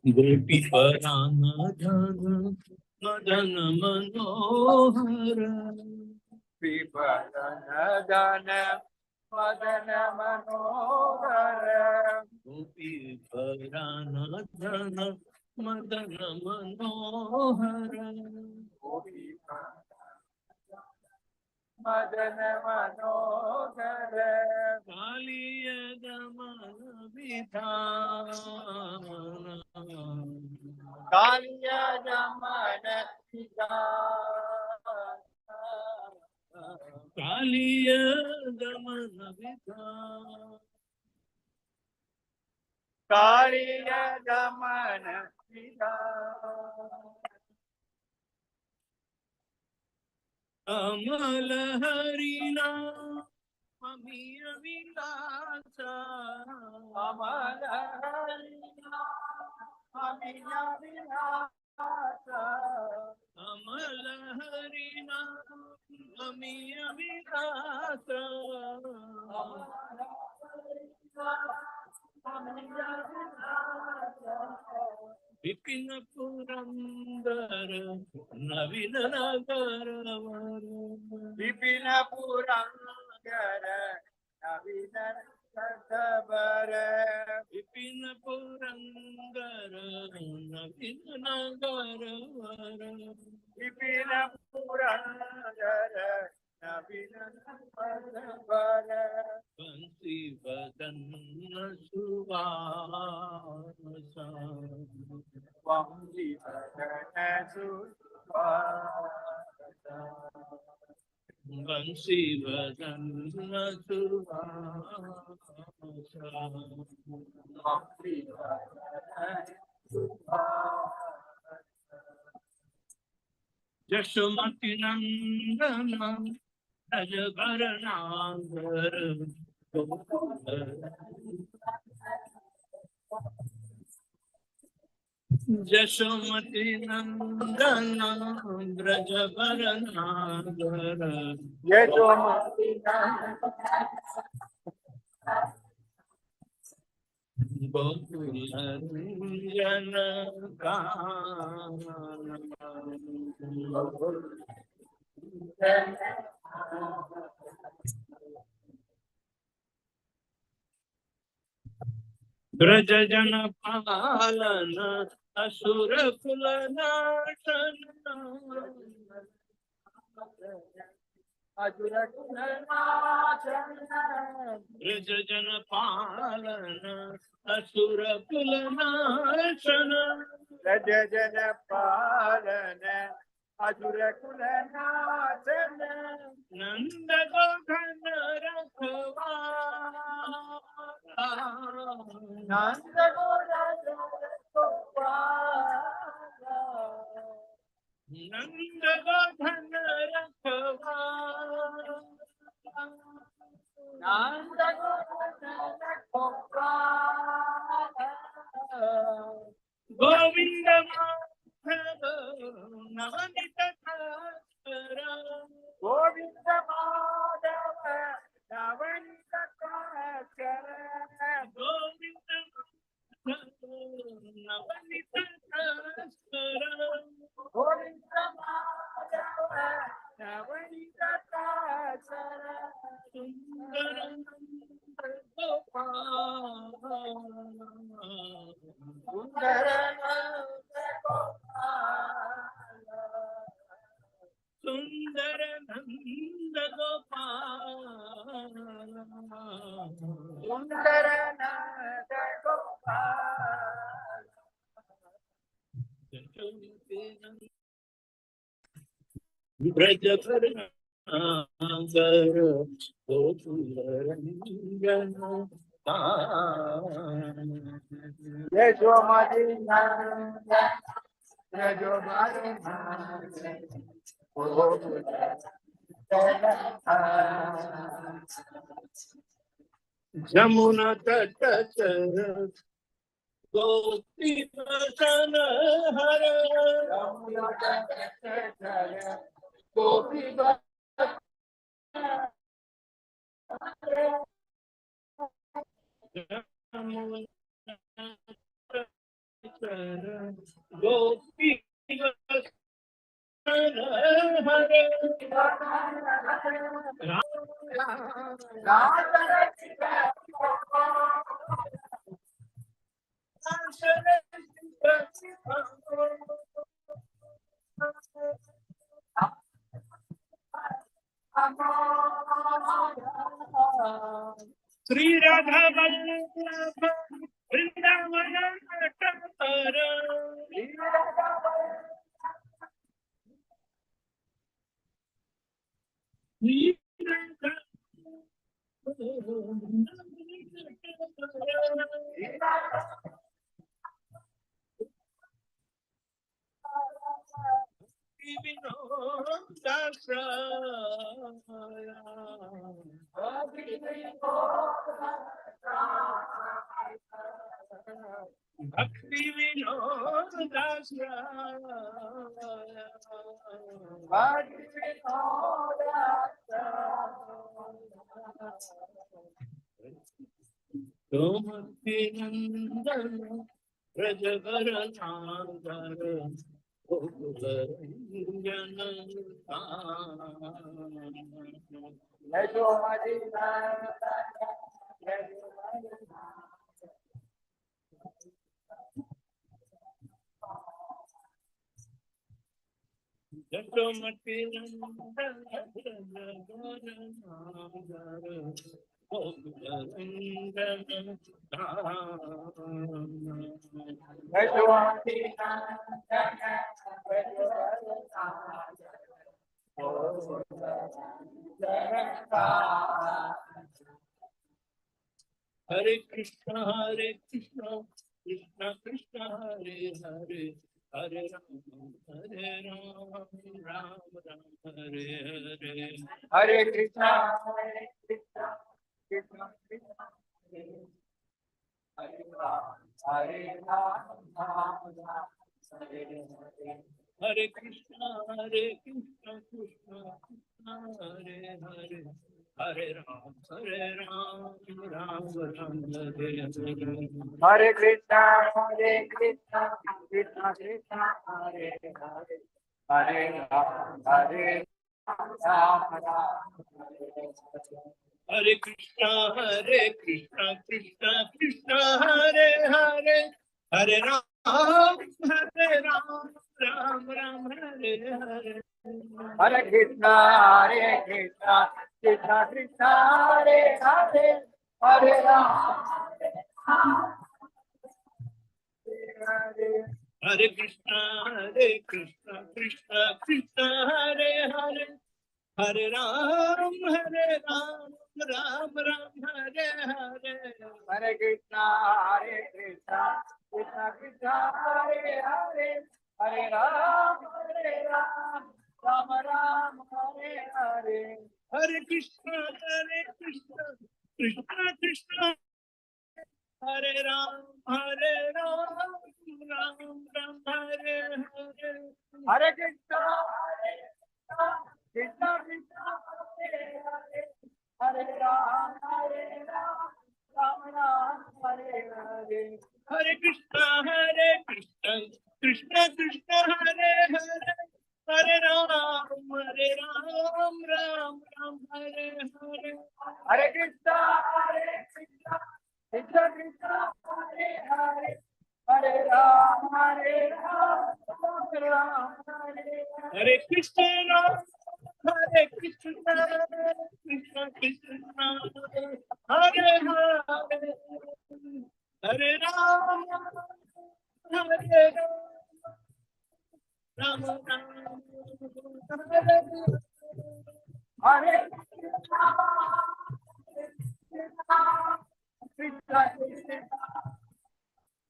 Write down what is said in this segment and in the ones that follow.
गोपी परान धन मदन मनोहर धन मदन मनोहर गोपी परान धन मदन मनोहर मदन मनोहर कालिय दमन विधान कालिय दमन विधान कालिय दमन विधान कालिय दमन विधान अमल हरिना अमीर विलास अमल हरिना अमीर विलास अमल हरिना अमीर विलास विपिन पुरंदर नवीन नगर विपिन पुरंदर नवीन नगर विपिन पुरंदर नवीन नगर विपिन पुरंदर नवीन नगर बंसी बदन सुवास वंशी बदन सुवास बंसी बदन सुवास वंशी बदन सुवास यशोमती नंदन अजगर नागर यशोमती नंदन ब्रजबर नागर यशोमती गोकुल रंजन कानन ब्रज जन पालन असुर कुल नाशन अजुर कुलनाशन ब्रज जन पालन असुर कुल नाशन ब्रज जन पालन अजुर कुलनाशन नंद गोधन रखवा नंद नंद गोधन रखवा नंद गोविंद माधव नवनीत खाकर गोविंद माधव नवनीत खाकर गोविंद नवनीत खाकर गोविंद माधव नवनीत खाकर सुंदर गोपाल सुंदर नंद गोपाल सुंदर नंद गोपाल सुंदर नंद गोपाल ब्रज पर नागर गोकुल रंजन यशोमती नंद यशोमती नंद जमुना तट गोपी बसन हर गोपी गोपी हरे श्री राधा वल्लभ वृंदावन नटवर भक्ति विनोद दास गोमती नंदन ब्रजवर नागर गोकुलरंजन जटोमती नंदन ब्रजवर नागर गोकुलरंजन हरे Krishna Krishna Krishna Hare Hare Hare Ram Ram Ram Hare Hare Hare Krishna, Krishna Krishna, Hare Ram, Hare Ram, Ram Ram, Hare Hare. Hare Krishna Krishna Krishna Hare Hare Hare Ram Ram Ram Hare Hare Hare Krishna, Krishna Krishna, Hare Hare, Hare Ram, Ram Ram, Hare Krishna Krishna Krishna Hare Hare Hare Ram Ram Ram Hare Hare Hare Krishna, Krishna Krishna, Hare Hare, Hare Ram, Hare Hare Krishna Krishna Krishna Hare Hare Hare Ram Ram Ram Hare Hare Hare Krishna, Krishna Krishna, Hare Hare, Hare Ram, Ram Ram, Hare Hare. Hare Krishna Krishna Krishna Hare Ram Ram Ram Hare Hare Hare Krishna, Krishna Krishna, Hare Hare, Hare Ram, Ram Ram, Hare Hare. Hare Krishna Krishna Krishna Hare Hare Hare Ram Ram Hare Hare Hare Krishna, Krishna Krishna, Hare Hare, Hare Ram, Ram Ram, Hare Hare. Hare Krishna Krishna Krishna Hare Hare Hare Ram Ram Hare Hare Krishna, Krishna,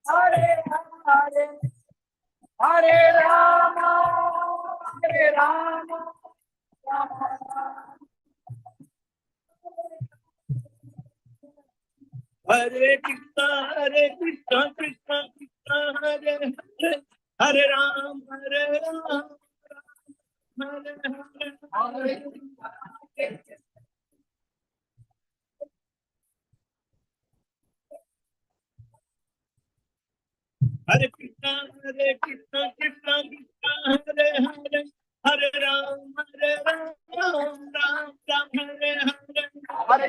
Hare Hare, Hare Rama, Rama Rama. Hare Krishna Krishna Krishna Hare Hare Hare Ram Hare Hare Krishna, Krishna Krishna, Hare Hare, Hare Ram, Ram Ram, Hare Hare. Hare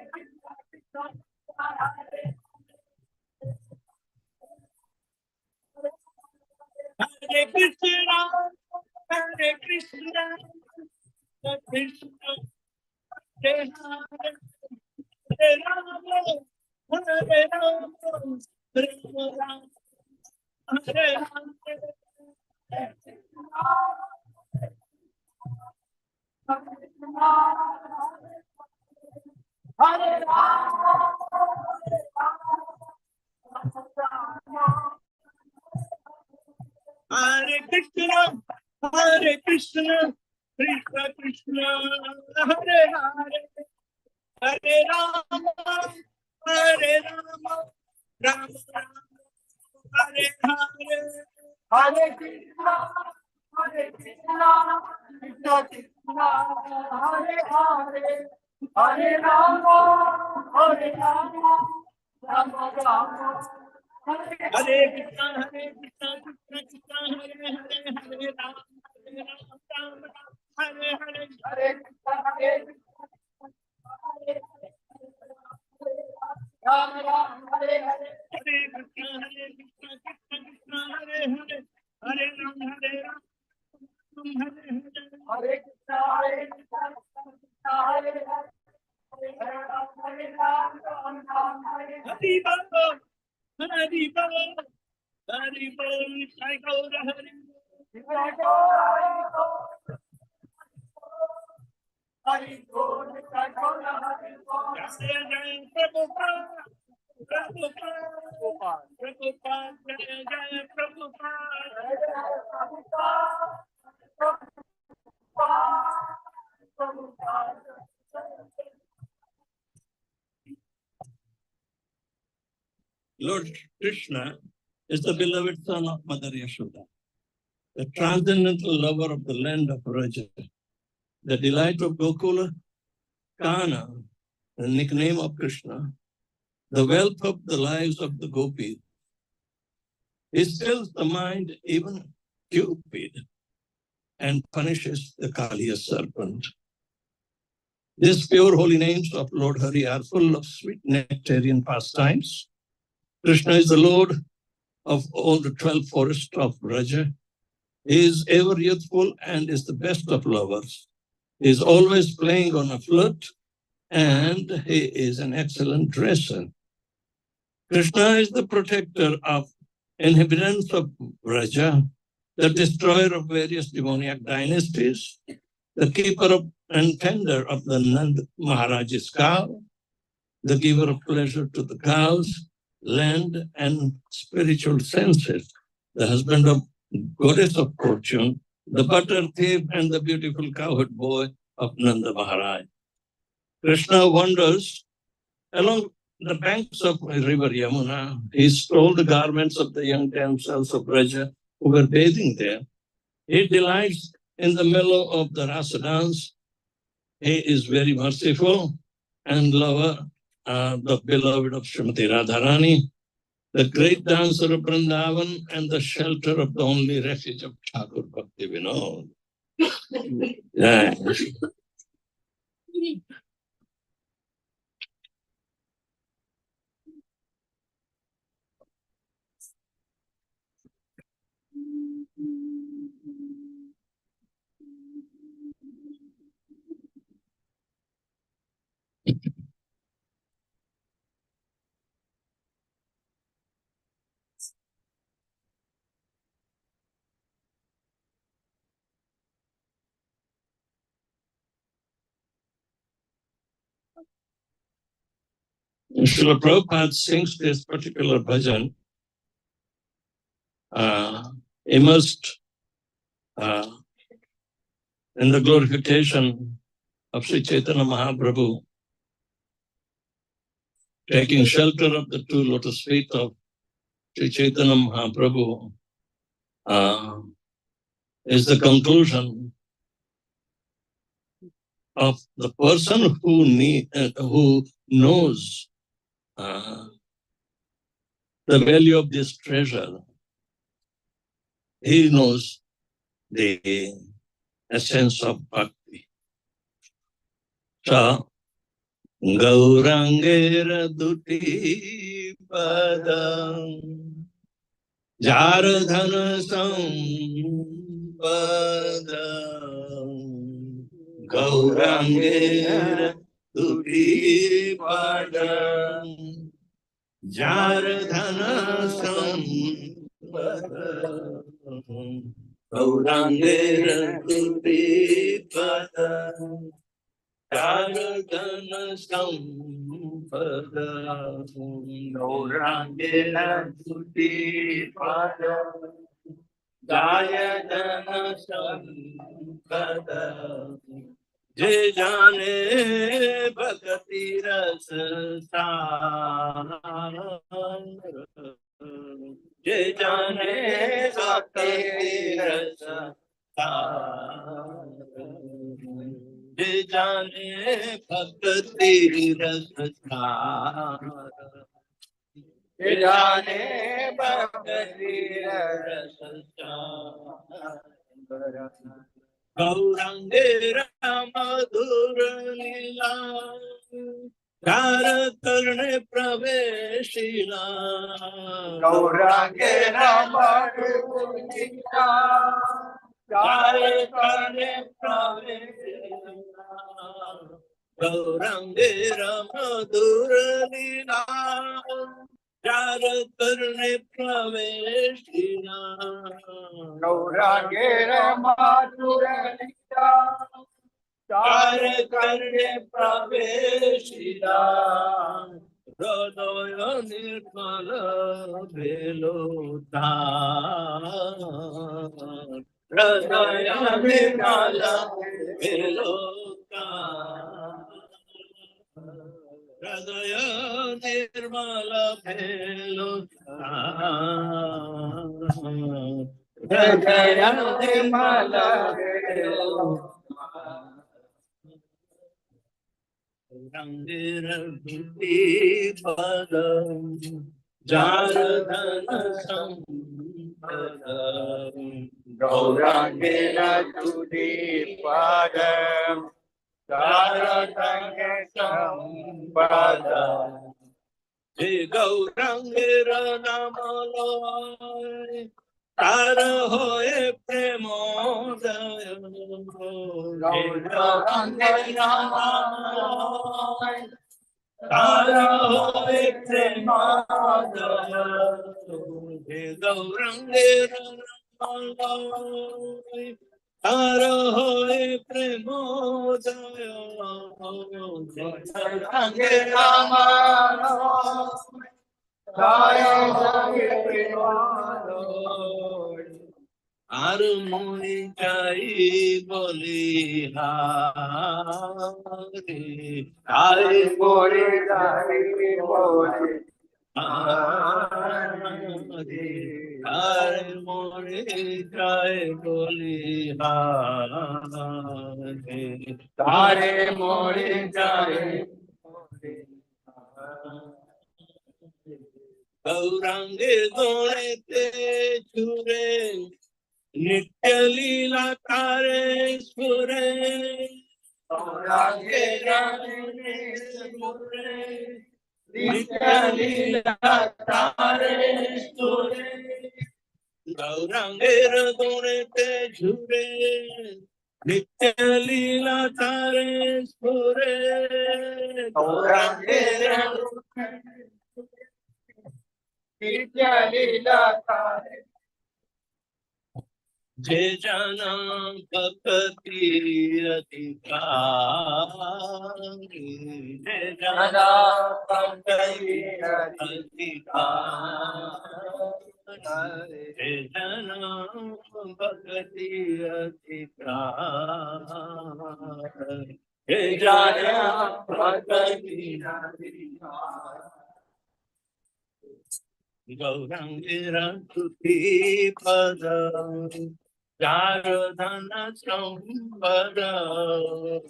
Krishna, Krishna Hare Hare Krishna, Hare Krishna, Krishna Hare Hare, Hare Ram, Hare Ram, Ram Ram, Hare Hare. Hare Hare Krishna, Hare Krishna, Krishna Krishna, Hare Hare, Hare Rama, Hare Rama, Rama Rama, Hare Hare. Hare Krishna, Hare Krishna, Krishna Krishna, Hare Hare, Hare Rama, Hare Rama, Rama Rama, Hare Hare Krishna, Krishna Krishna, Hare Hare, Hare Rama, Rama Rama, Hare Hare. Hare Krishna, Hare Rama, Rama, Hare Hare. Hare Krishna, Krishna Krishna, Hare Hare, Hare Rama, Hare Rama, Hare Hare. Hare Krishna, Hare Krishna, Krishna Hare Hare, Hare Rama, Hare Rama, Rama Hare Hare. Hari Baba, Hari Baba, Hari Baba, Sai Gaura Hari. Hare Krishna, Hare Krishna, Hare Krishna. Jaya Jaya Prabhupada, Prabhupada, Prabhupada, Jaya Jaya Prabhupada. Lord Krishna is the beloved son of Mother Yashoda, the transcendental lover of the land of Raja, the delight of Gokula, Kana, the nickname of Krishna, the wealth of the lives of the gopis. He stills the mind, even Cupid, and punishes the Kaliya serpent. These pure holy names of Lord Hari are full of sweet nectarian pastimes. Krishna is the Lord of all the 12 forests of Raja. He is ever youthful and is the best of lovers. He is always playing on a flute, and he is an excellent dresser. Krishna is the protector of inhabitants of Raja, the destroyer of various demoniac dynasties, the keeper of and tender of the Nand Maharaj's cow, the giver of pleasure to the cows, land, and spiritual senses, the husband of goddess of fortune, the butter thief, and the beautiful cowherd boy of Nanda Maharaj. Krishna wanders along the banks of river Yamuna. He stole the garments of the young damsels of Raja who were bathing there. He delights in the mellow of the rasa dance. He is very merciful and lover, the beloved of Srimati Radharani, the great dancer of Vrindavan, and the shelter of the only refuge of Thakur Bhakti Vinod. Yeah. Srila Prabhupada sings this particular bhajan, immersed in the glorification of Sri Chaitanya Mahaprabhu, taking shelter of the two lotus feet of Sri Chaitanya Mahaprabhu, is the conclusion of the person who knows the value of this treasure. He knows the essence of bhakti. So, Gaurangera duti padam Jardhana sampadam Gaurangera duti padam Jardhana sampadam Gaurangera duti padam Jardhana sampadam Gaurangera duti padam Jayadana sampadam Jai jane bhakti rasa Jai jane bhakti rasa Jai jane bhakti rasa Jai jane bhakti rasa Gaurangera madhura lila Kar karne praveshila Gaurangera madhura lila Kar karne praveshila Gaurangera madhura lila Kar karne praveshila Gaurangera madhura lila Kar karne praveshila Hridaya nirmala velotan Hridaya nirmala velotan Hridaya nirmala velotan Hridaya nirmala velotan Gaurangera duti padam Jardhana sampadam Gaurangera duti padam Jardhana sampadam Jai Gaurangera namalaya Tara hoye premodaya Jai Gaurangera namalaya Tara hoye premodaya Jai Gaurangera namalaya Tara hoye premodaya Jai Gaurangera namalaya Jaya Sila আর মনে চাই বলি হারে আরে Bole Jai Bole হারে আর মনে চাই বলি হারে Tare More Jai গৌরাঙ্গে গণেতে ছুরে নিত্য লীলা তারে সুরে Gaurangera নিত্য লীলা তারে সুরে গৌরাঙ্গের গণেতে ঝুরে নিত্য লীলা তারে সুরে গৌরাঙ্গের Nitya Lila Tare जे जना भक्ति अधिकारी जे जना भक्ति अधिकारी जे जना भक्ति अधिकारी जे जना भक्ति Gaurangera tuti padam Jardhana sampadam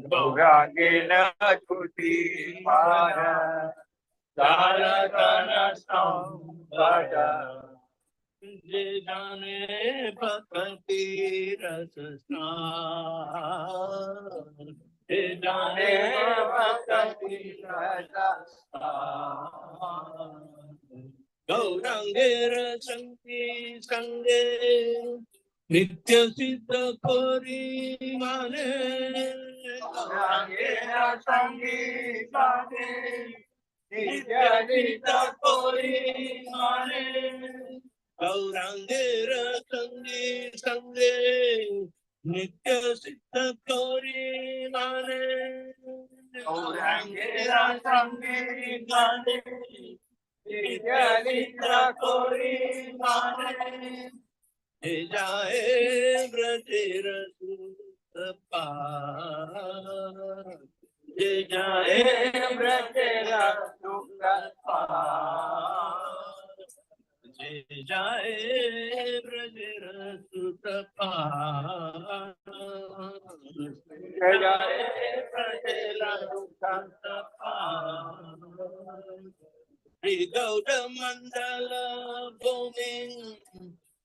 Gaurangera Tuti Para Jardhana Sam pada. जे जाने भक्ति रस सार, जे जाने भक्ति रस सार। गौरांगे रसंगी संगे नित्य सिद्ध कोरी माने। गौरांगे रसंगी संगे नित्य सिद्ध कोरी माने। गौरांगे रसंगी संगे नित्य सिद्ध कोरी माने। गौरांगे रसंगी संगे नित्य सिद्ध कोरी माने। जाए ब्रजेर सुत पार, जाए ब्रजेर सुत पार, जाए ब्रजेर सुत पार, जाए ब्रजेर सुत पार। श्री गौड़ मंडल भूमि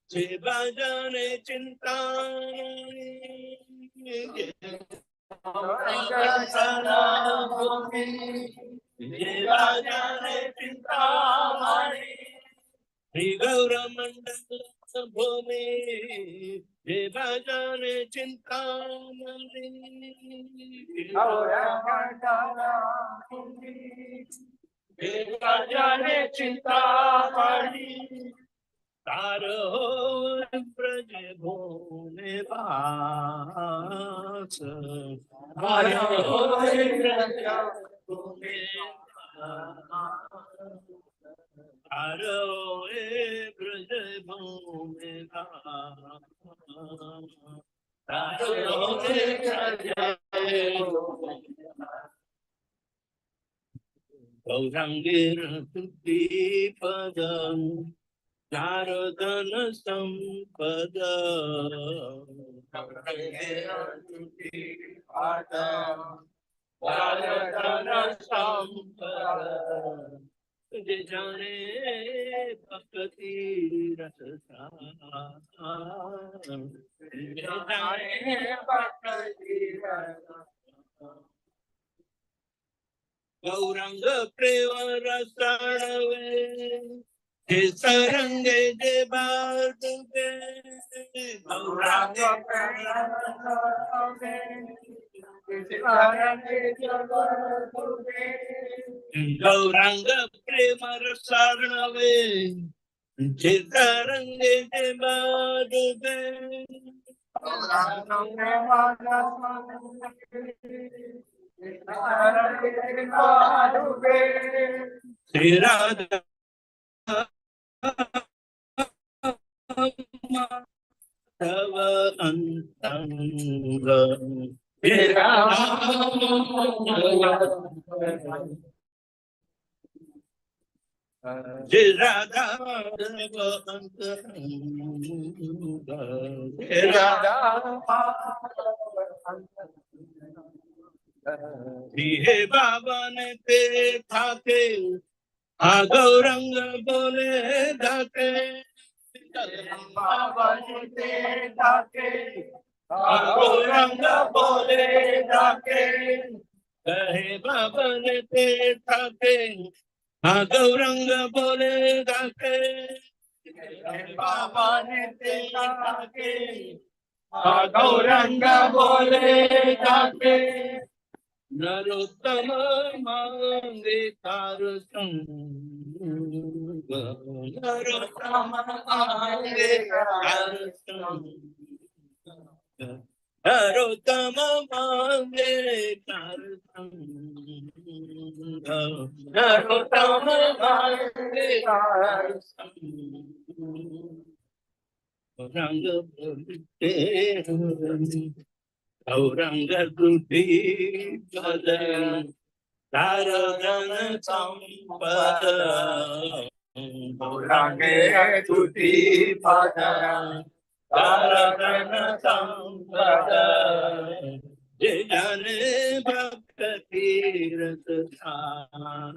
से भजने चिंतामणि। भूमि से भजने चिंतामणि। श्री गौर मंडल भूमि से भजने चिंतामणि। गौर मंडल भूमि जाने चिंतामणि। तारो ब्रज भूमि वास, तारो ब्रज भूमि वास, तारो ब्रज भूमि वास, तारो ब्रज भूमि वास। गौरांगेर तुति पदं नारदन संपद। गौरांगेर तुति पदं नारदन संपद। जे जाने भक्ति रस सार, जे जाने भक्ति रस सार। गौरंग प्रेम रसाणवे हे सरंगे जे बादुगे। गौरंग प्रेम रसाणवे हे सरंगे जे बादुगे। गौरंग प्रेम रसाणवे हे सरंगे जे बादुगे। गौरंग प्रेम रसाणवे श्री राधा तव अंतंग। श्री राधा श्री राधा तव अंतंग। श्री राधा हे बाबा ने देखा के गौरंग बोले जाके। बाबा ने देखा के गौरंग बोले जाके। कहे बाबा ने देखा के गौरंग बोले जाके। बाबा ने देखा के गौरंग बोले जाके। नरोत्तम मांगे तार संग। नरोत्तम मांगे तार संग। नरोत्तम मांगे तार संग। नरोत्तम मांगे तार संग। रंग बोलते गौरंग तुति पदं नारदन संपद। गौरांगे तुति पदं नारदन संपद। जे जाने भक्त तीरथ धाम,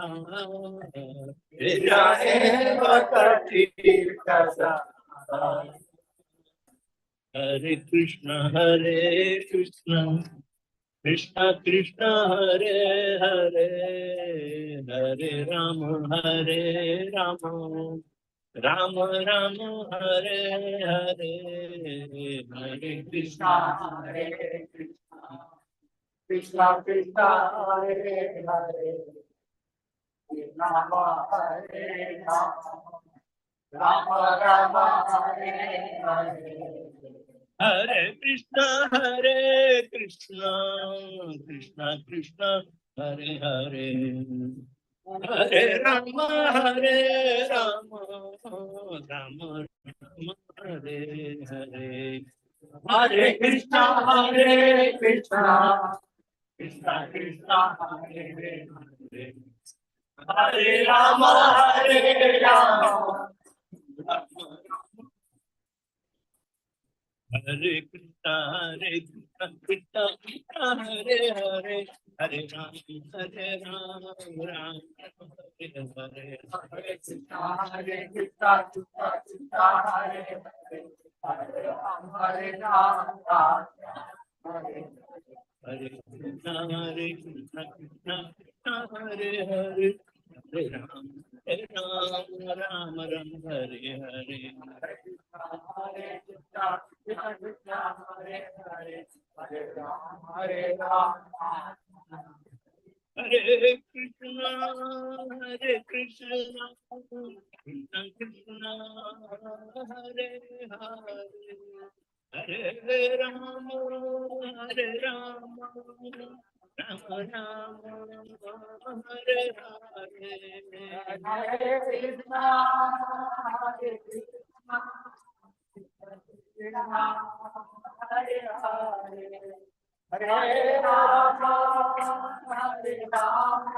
जे जाने भक्त तीरथ धाम। Hare Krishna, Krishna Krishna, Hare Hare, Hare Rama, Hare Rama, Rama Rama, Hare Hare, Hare Krishna, Hare Krishna, Krishna Krishna, Hare Hare, Rama Hare Rama, Rama Rama, Hare Hare. Hare Krishna, Krishna Krishna, Hare Hare, Hare Rama, Hare Rama, Rama Rama, Hare Hare. Hare Krishna, Krishna Krishna, Hare Hare, Hare Rama, Hare Rama, Rama Hare Krishna, Krishna Krishna, Hare Hare, Hare Ram, Ram Hare Hare, Hare Krishna, Krishna Krishna, Hare Hare, Hare Ram, Ram Hare Hare Krishna, Krishna Krishna, Hare Hare, Hare Ram, Ram Hare Hare. Hare Krishna, Krishna Hare Hare, Hare Ram, Hare Krishna, Krishna Krishna, Hare Hare, Hare Rama, Rama Rama, Hare Hare, Hare Krishna, Krishna Hare Hare, Hare Rama, Hare Rama,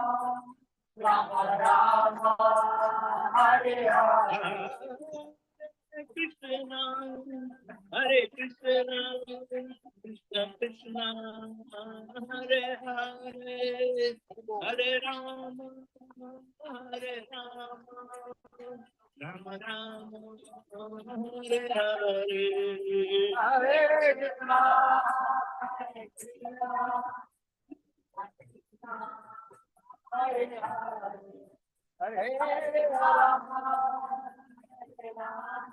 Rama Rama, Hare Hare. Krishna, Hare Krishna, Krishna Krishna, Hare Hare, Hare Rama, Hare Rama, Rama Rama, Hare Hare, Hare Krishna, Hare Krishna, Hare Hare, Hare Rama, Hare Rama,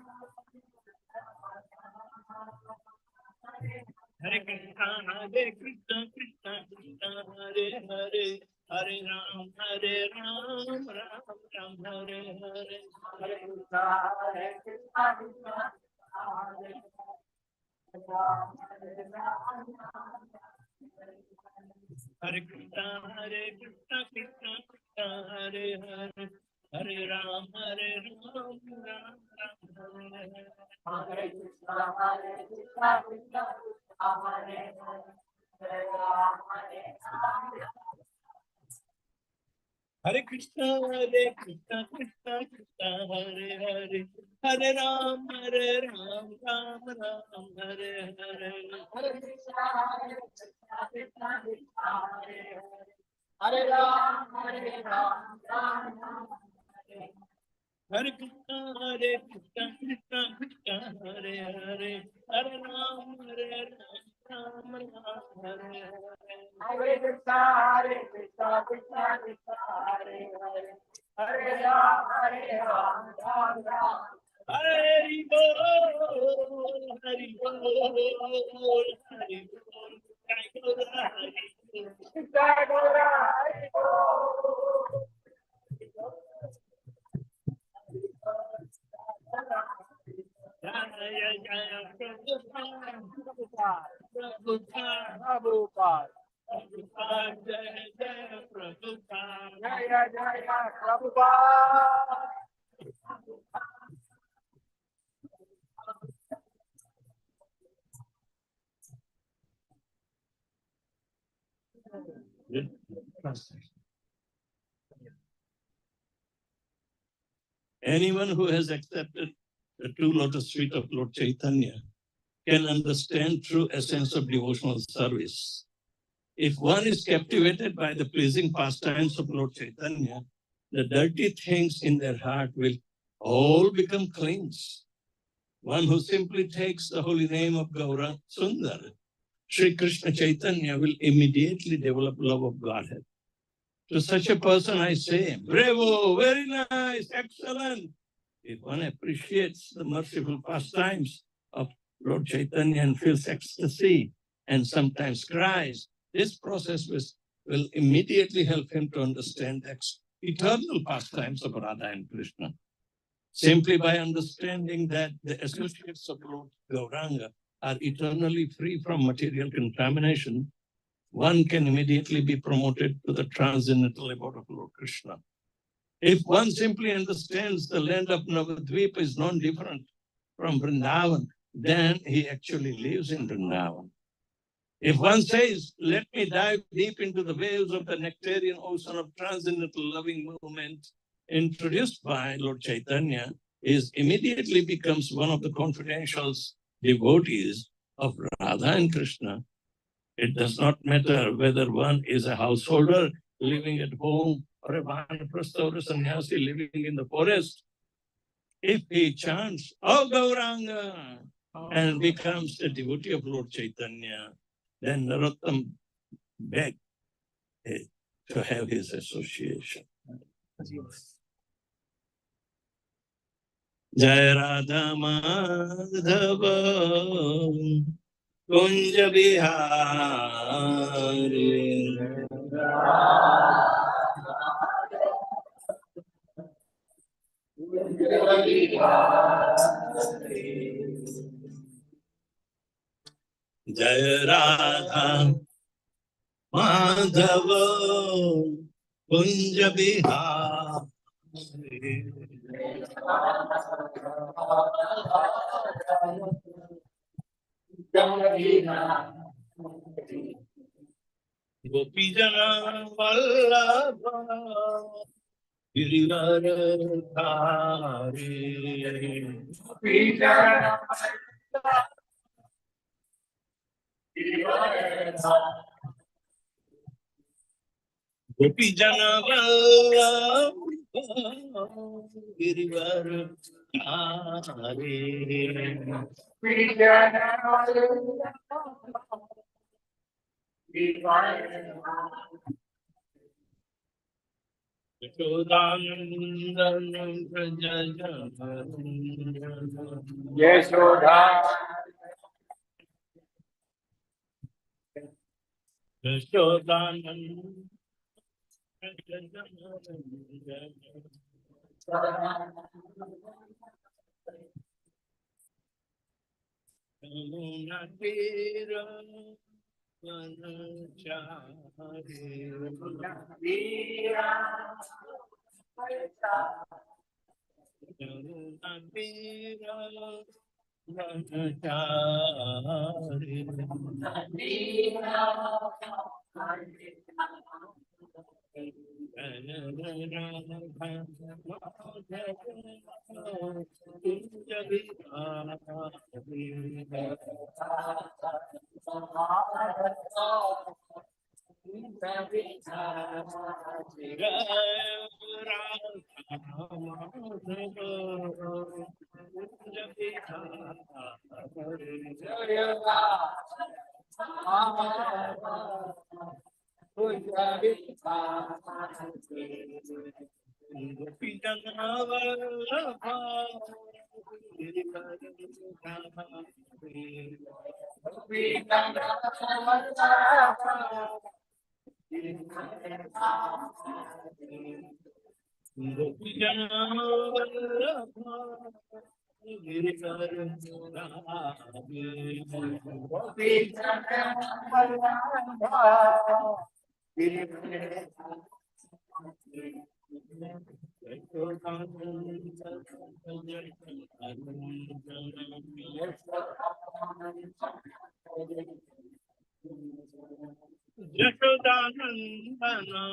Hare Krishna, Krishna Krishna, Hare Hare, Hare Ram, Ram Ram, Hare Hare, Hare Krishna, Krishna Krishna, Hare Hare Krishna, Krishna Krishna, Hare Hare, Hare Ram, Ram Ram, Hare Hare, Hare Krishna, Krishna Krishna, Hare Hare, Hare Ram, Hare Krishna, Krishna Krishna, Hare Hare, Hare Ram, Ram Ram, Hare Hare, Hare Krishna, Krishna Krishna, Hare Hare, Hare Ram, Ram Ram, Hare Krishna, Krishna Krishna, Hare Hare, Hare Ram, Ram Ram, Hare Hare, Hare Krishna, Krishna Krishna, Hare Hare, Hare Ram, Ram Ram. Hari Bol, Hari Bol, Hari Bol, Jai Gaura, Jai Gaura, Hari Bol. Jaya Jaya Prabhupada, Prabhupada, Jaya Jaya Prabhupada, Jaya Jaya Prabhupada. Anyone who has accepted the true lotus feet of Lord Chaitanya can understand true essence of devotional service. If one is captivated by the pleasing pastimes of Lord Chaitanya, the dirty things in their heart will all become cleansed. One who simply takes the holy name of Gaura Sundar, Sri Krishna Chaitanya, will immediately develop love of Godhead. To such a person, I say, bravo, very nice, excellent. If one appreciates the merciful pastimes of Lord Chaitanya and feels ecstasy and sometimes cries, this process will immediately help him to understand the eternal pastimes of Radha and Krishna. Simply by understanding that the associates of Lord Gauranga are eternally free from material contamination, one can immediately be promoted to the transcendental abode of Lord Krishna. If one simply understands the land of Navadvipa is non-different from Vrindavan, then he actually lives in Vrindavan. If one says, let me dive deep into the waves of the nectarian ocean of transcendental loving movement introduced by Lord Chaitanya, he immediately becomes one of the confidential devotees of Radha and Krishna. It does not matter whether one is a householder living at home or a vanaprastha or a sannyasi living in the forest. If he chants, "Oh Gauranga," and becomes a devotee of Lord Chaitanya, then Narottam begged to have his association. Jaya Radha Madhava Kunja Bihari Jaya Radha Madhava Kunja Bihari Gopijana Vallabha Girivaradhari Gopijana Gopijana Vallabha Girivaradhari Yashodanandan Prajajana Yashoda Yashodanandan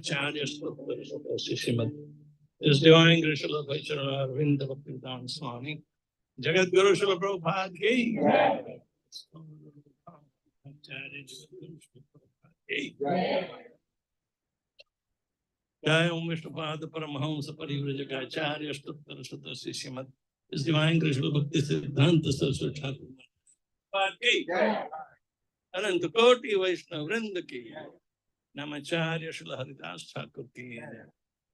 Acharya Srimad His Divine Grace of Vaishnava Arvinda Bhaktivedanta Swami Jagat Guru Srila Prabhupada ki Acharya Srila Jaya Om Vishnupada Paramahamsa Parivrajaka Acharya Srila Srimad His Divine Grace of Bhakti Siddhanta Saraswati Thakur Prabhupada ki Ananta Koti Vaishnava Vrinda ki Namacharya Srila Haridas Thakur ki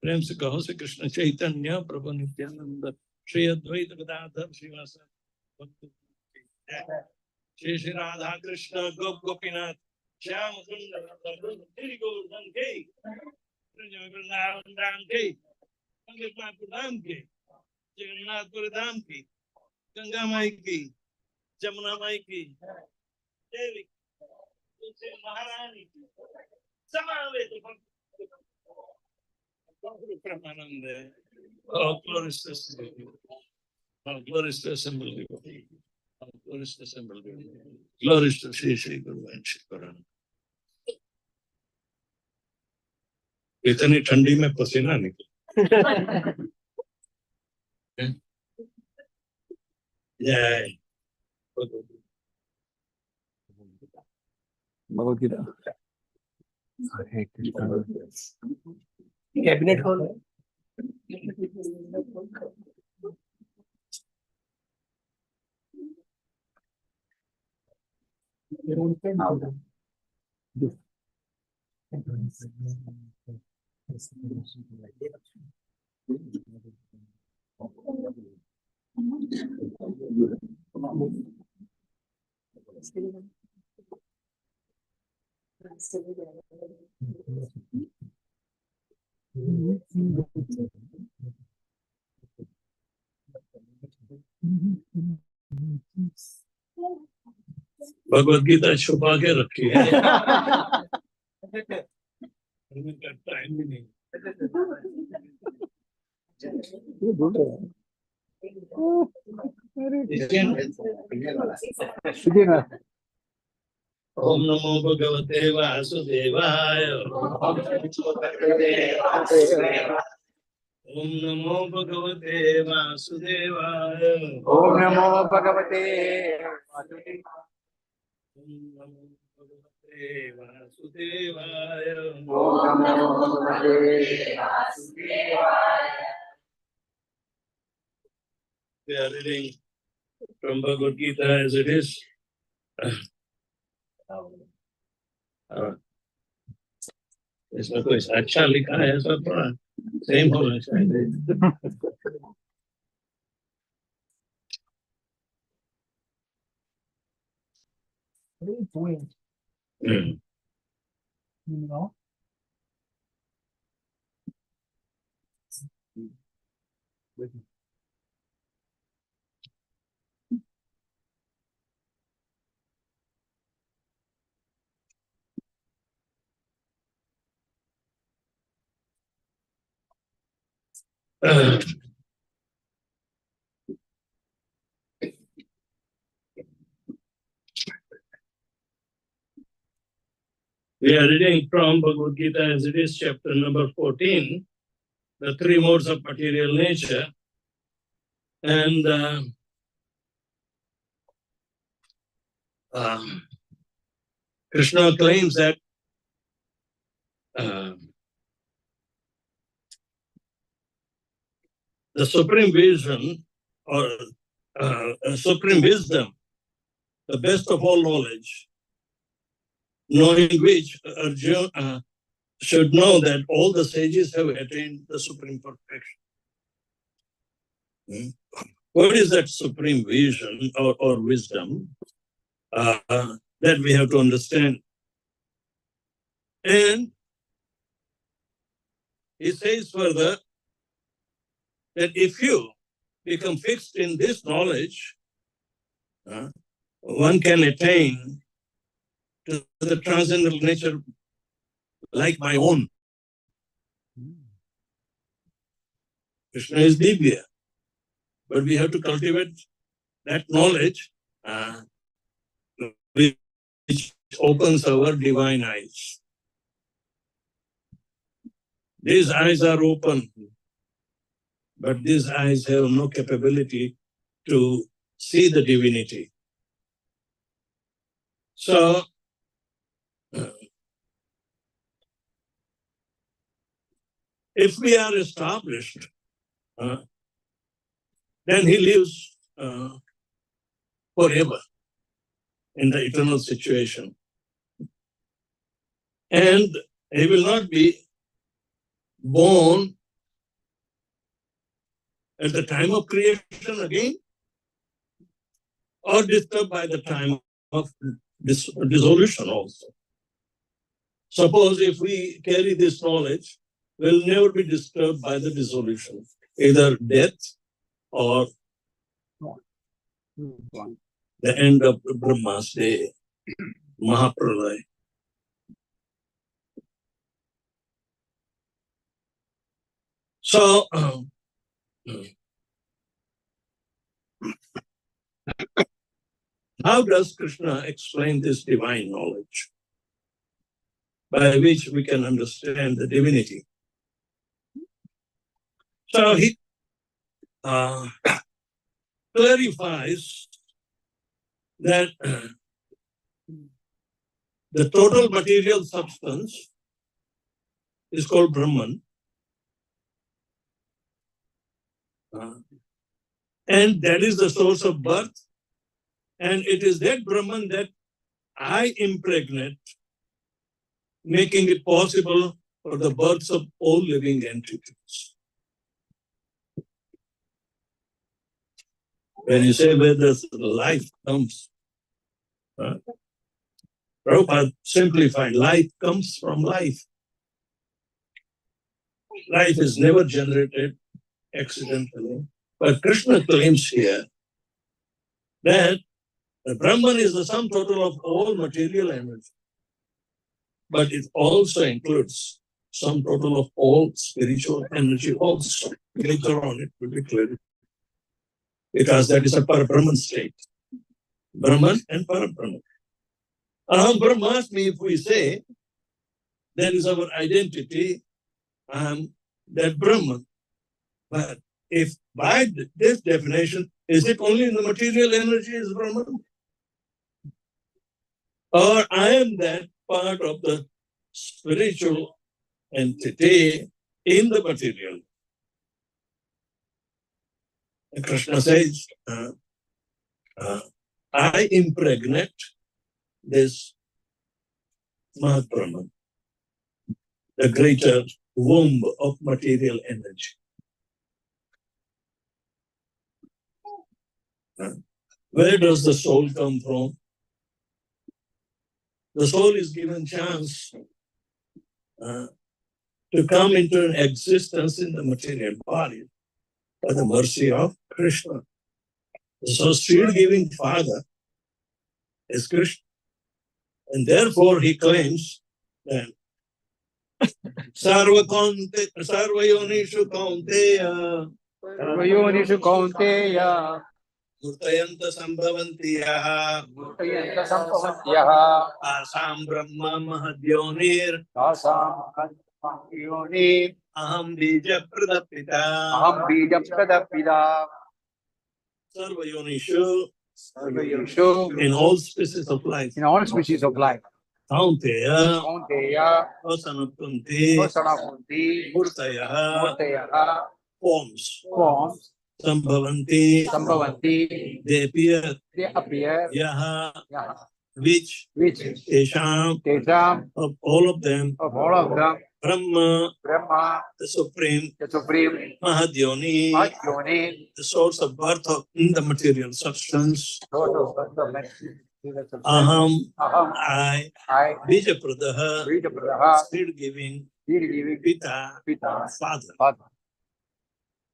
प्रेम से कहो से कृष्ण चैतन्य प्रभु नित्यानंद श्री अद्वैत गदाधर श्रीवासादि श्री श्री राधा कृष्ण गोप गोपीनाथ श्याम सुंदर श्री गोवर्धन के वृंदावन धाम के मंगलपुर धाम के जगन्नाथपुर धाम की गंगा माई की जमुना माई की देवी तुलसी महारानी की समावेश Brahmananda. Oh, glorious to assemble. Oh, glorious to assemble. Oh, glorious to assemble. Glorious to Shri Shri Guru and Shri Karan. इतनी ठंडी में पसीना निकला जय भगवदगीता कैबिनेट हॉल भगवद गीता छुपा के रखी है टाइम भी नहीं Om Namo Bhagavate Vasudevaya. Om Namo Bhagavate Vasudevaya. Om Namo Bhagavate Vasudevaya. Om Namo Bhagavate Vasudevaya. Om Namo Bhagavate Vasudevaya. We are reading from Bhagavad Gita as it is. इसमें कोई अच्छा लिखा है सब थोड़ा सेम होना चाहिए. You know? We are reading from Bhagavad Gita as it is, chapter number 14, the three modes of material nature. And Krishna claims that the supreme vision or supreme wisdom, the best of all knowledge, knowing which Arjuna should know that all the sages have attained the supreme perfection. What is that supreme vision or wisdom that we have to understand? And he says further that if you become fixed in this knowledge, one can attain to the transcendental nature like my own. Krishna is Divya, but we have to cultivate that knowledge which opens our divine eyes. These eyes are open, but these eyes have no capability to see the divinity. So, if we are established, then he lives forever in the eternal situation. And he will not be born at the time of creation again, or disturbed by the time of dissolution also. Suppose if we carry this knowledge, we'll never be disturbed by the dissolution, either death or the end of Brahma's day, Mahapralaya. So, how does Krishna explain this divine knowledge by which we can understand the divinity? So he clarifies that the total material substance is called Brahman. And that is the source of birth. And it is that Brahman that I impregnate, making it possible for the births of all living entities. When you say where the life comes, Prabhupada simplified, life comes from life. Life is never generated accidentally. But Krishna claims here that the Brahman is the sum total of all material energy. But it also includes sum total of all spiritual energy also. Later on it will be clear. Because that is a Parabrahman state. Brahman and Parabrahman. Aham Brahmasmi, if we say, that is our identity, I am that Brahman. But if by this definition, is it only the material energy is Brahman? Or I am that part of the spiritual entity in the material? And Krishna says, I impregnate this Mahat Brahman, the greater womb of material energy. Where does the soul come from? The soul is given chance to come into existence in the material body by the mercy of Krishna. So seed-giving father is Krishna. And therefore he claims that Sarvayonishu Kaunteya Sarvayonishu Kaunteya Murtayanta Sambhavantiyaha Murtayanta Sampavantyaha Asam Brahma Mahadyonir Tasam Yoni Aham Bija Pradapita Aham Bija Pradapida Sarvayonishu Sarvayonishu in all species of life. in all species of life. Kaunteya Kaunteya Asanapunti Osanakunti Murtayaha Murtayaha forms forms Sambhavanti Sambhavanti they appear they appear Yaha Yaha which which Tesham Tesham of all of them of all of them Brahma Brahma the supreme the supreme Mahadyoni Yoni the source of birth of in the material substance Aham Aham I I Bija Pradaha Bija Pradaha seed giving giving Pita Pita Father. Father.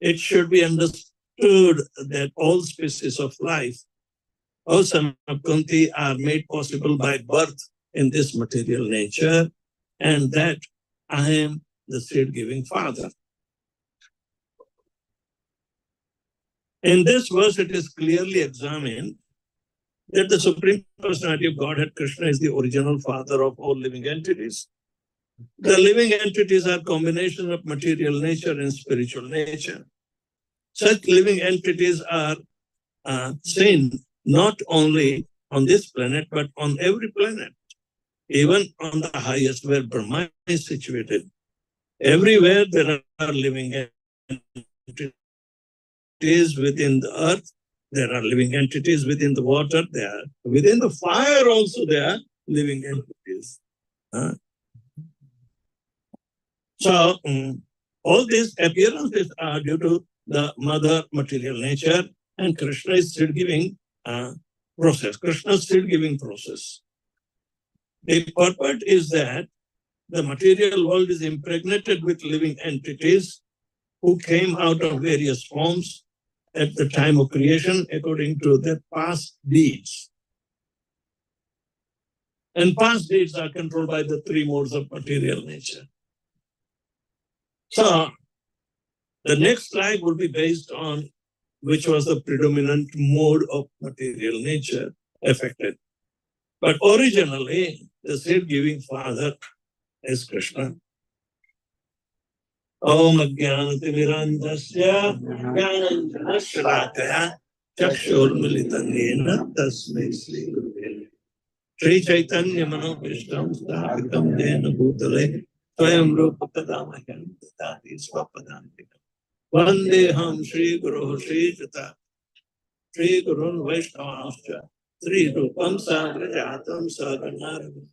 It should be understood that all species of life, all Sanakunti are made possible by birth in this material nature, and that I am the seed-giving Father. In this verse, it is clearly examined that the Supreme Personality of Godhead, Krishna, is the original Father of all living entities. The living entities are a combination of material nature and spiritual nature. Such living entities are seen not only on this planet, but on every planet, even on the highest where Brahma is situated. Everywhere there are living entities within the earth, there are living entities within the water, there are within the fire also there are living entities. So all these appearances are due to the mother material nature, and Krishna is still giving process. Krishna is still giving process. The purport is that the material world is impregnated with living entities who came out of various forms at the time of creation according to their past deeds. And past deeds are controlled by the three modes of material nature. So the next slide will be based on which was the predominant mode of material nature affected. But originally, the seed-giving Father is Krishna. Om Ajnanatimirandasya Jnananjana Shalakaya Chakshurmilitanena Tasmai Sri Gurave Sri Chaitanya Manopishtam Sthapitam Dena Bhutale Swayam Rupa Kadamahyam Tatati Swapadantikam Vandeham Sri Guru Sri Jata Sri Gurun Vaishnavascha Sri Rupam Sagrajatam Saganaram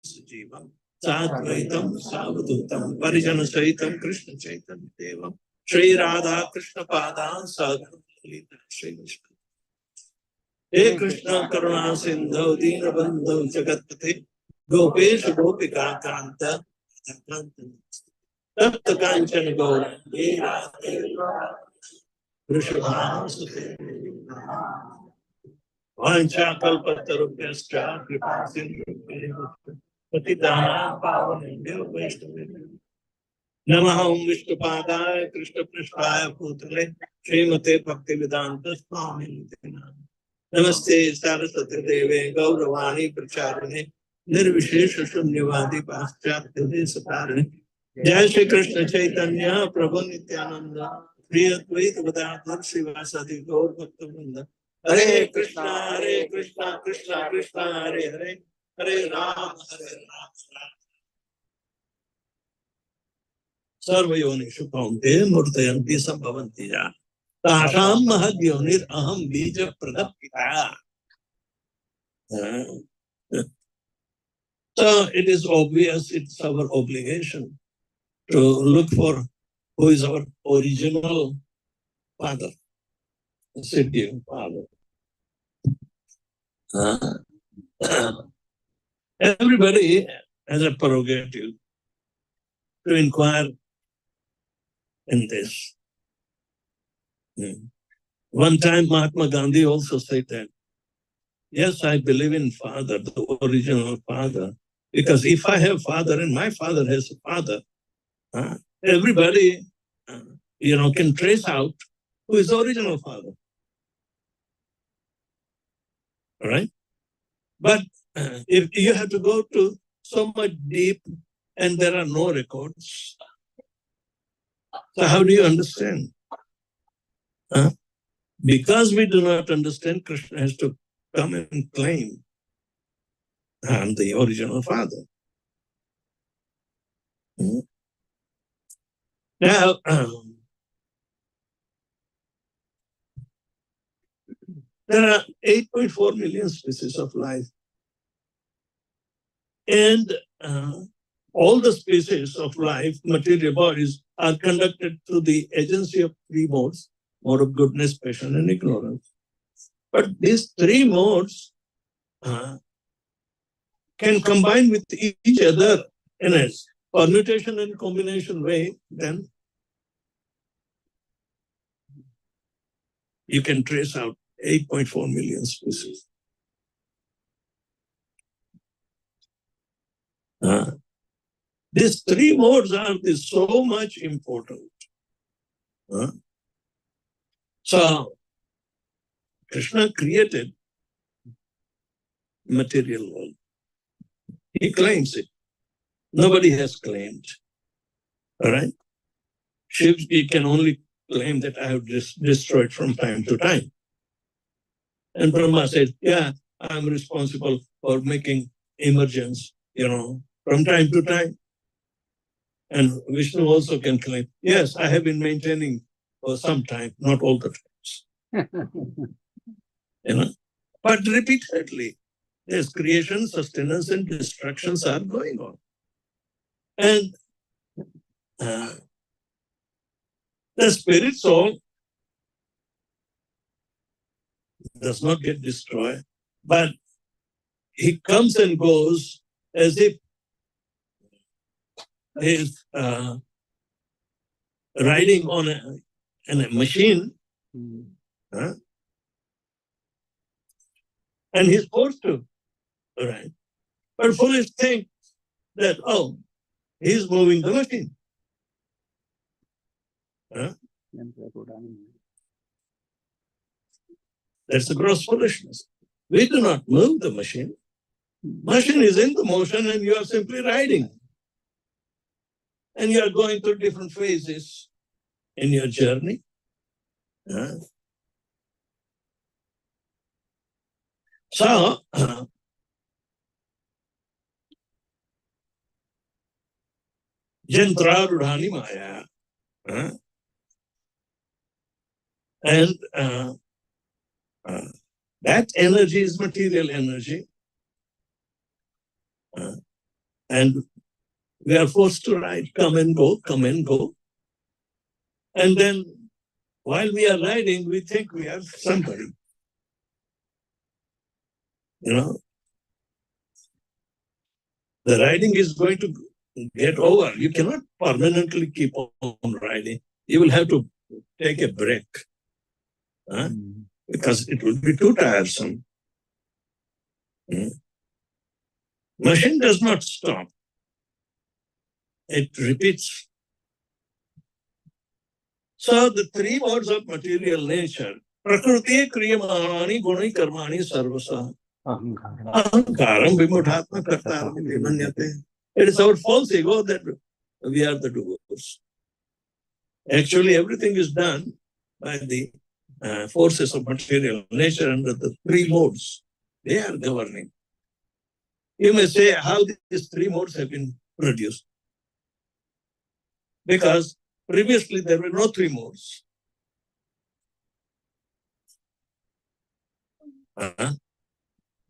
Sajivam Sadvaitam Savadutam Parijana Saitam Krishna Chaitanya Devam Sri Radha Krishna Padan Saganam Lita Sri Vishnu He Krishna Karuna Sindhu Dina Bandhu Jagatpate Gopesh Gopika Kanta Tapta Kanchana Gaura Vrishabhasute Vancha Kalpatarubhyascha Kripa Sindhu Patitana Pavanebhyo Vaishnavebhyo Namaham Vishnupadaya Krishna Prasthaya Putale Srimate Bhaktivedanta Swami Nityananda Namaste Saraswati Deve Gauravani Pracharane Nirvishesha Shunyavadi Paschatya Satarane Jaya Shri Krishna Chaitanya Prabhu Nityananda Priya Dvaita Vedanta Srivasadi Gaur Bhakta Hare Krishna, Krishna Krishna, Hare Hare, Hare Rama, Hare Rama. Sarvayonishu Kaunte Murtayanti Sambhavanti Ya. Tasham Mahadhyonir Aham Bija Pradapita. So it is obvious, it's our obligation to look for who is our original father, Siddhi father. Everybody has a prerogative to inquire in this. One time Mahatma Gandhi also said that, yes, I believe in father, the original father, because if I have father and my father has a father, everybody can trace out who is the original father. All right? But if you have to go to so much deep and there are no records, so how do you understand? Because we do not understand, Krishna has to come and claim I'm the original father. Now, there are 8.4 million species of life. And all the species of life, material bodies, are conducted through the agency of three modes: mode of goodness, passion, and ignorance. But these three modes can combine with each other in a permutation and combination way, then you can trace out 8.4 million species. These three modes are so much important. So, Krishna created material world. He claims it. Nobody has claimed. All right? He can only claim that I have destroyed from time to time. And Brahma said, yeah, I'm responsible for making emergence, from time to time. And Vishnu also can claim, yes, I have been maintaining for some time, not all the times. But repeatedly, there's creation, sustenance, and destructions are going on. And the spirit soul does not get destroyed, but he comes and goes as if he is riding on a machine, and he's forced to ride. But foolish think that, oh, he's moving the machine. That's a gross foolishness. We do not move the machine. Machine is in the motion and you are simply riding. And you are going through different phases in your journey. So, Jantra Rudhani Maya. And that energy is material energy. And we are forced to ride, come and go, come and go. And then while we are riding, we think we are somebody. The riding is going to get over. You cannot permanently keep on riding. You will have to take a break. Because it will be too tiresome. Machine does not stop. It repeats. So the three modes of material nature, Prakriti kriyamani guni karmani sarvasa. Ahankaram. Ahankaram vimutatma kartaram vimanyate. It is our false ego that we are the doers. Actually, everything is done by the forces of material nature under the three modes. They are governing. You may say how these three modes have been produced. Because previously there were no three modes.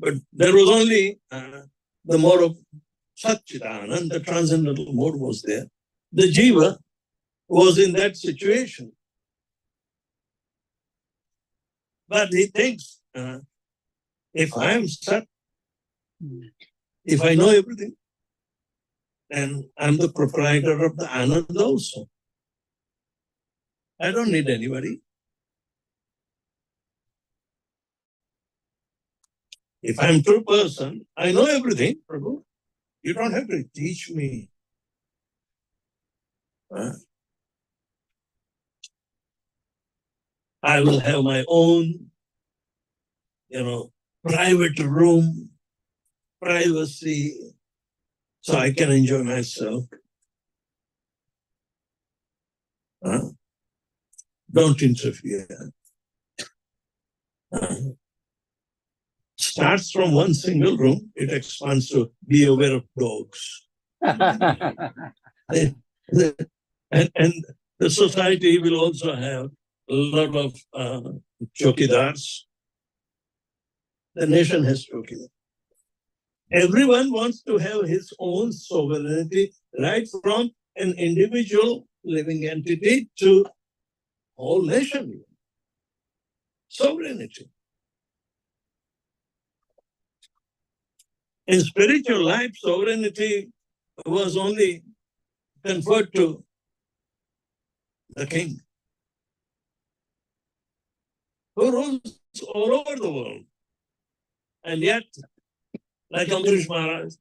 But there was only the mode of Satchidanand, the transcendental mode was there. The Jiva was in that situation. But he thinks, if I am Sat, if I know everything, then I'm the proprietor of the Anand also. I don't need anybody. If I'm true person, I know everything, Prabhu. You don't have to teach me. I will have my own, private room, privacy, so I can enjoy myself. Don't interfere. Starts from one single room, it expands to be aware of dogs. and the society will also have a lot of chokidars. The nation has chokidars. Everyone wants to have his own sovereignty, right from an individual living entity to whole nation. Sovereignty. In spiritual life, sovereignty was only conferred to the king, who rules all over the world. And yet, like Amrish Maharaj,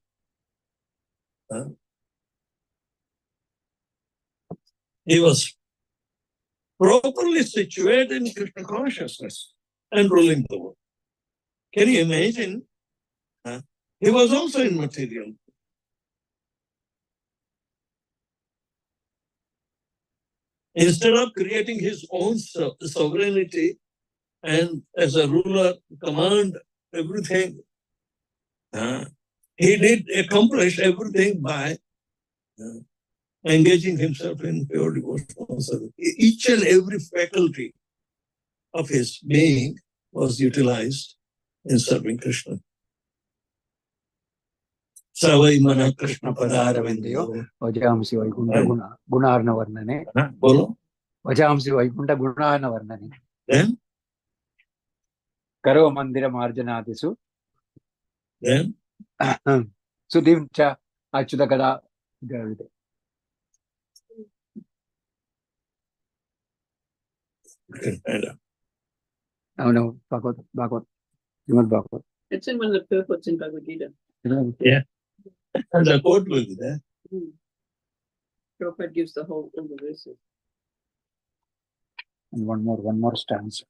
he was properly situated in Krishna consciousness and ruling the world. Can you imagine? He was also in material. Instead of creating his own sovereignty and as a ruler command everything, he did accomplish everything by engaging himself in pure devotional service. Each and every faculty of his being was utilized in serving Krishna. Savai mana Krishna padaravindayo. Vajamsi Vaikunta Gunarna Varnane. Bolo. Vajamsi Vaikunta Gunarna Varnane. Then? Karo Mandira Marjanadisu. Then? Sudim Cha Achudakada Gavide. No, Bhagavad. Bhagavad. It's in one of the purports in Bhagavad Gita. Yeah. And the quote will be there. Prabhupada gives the whole all the verses. And one more stanza.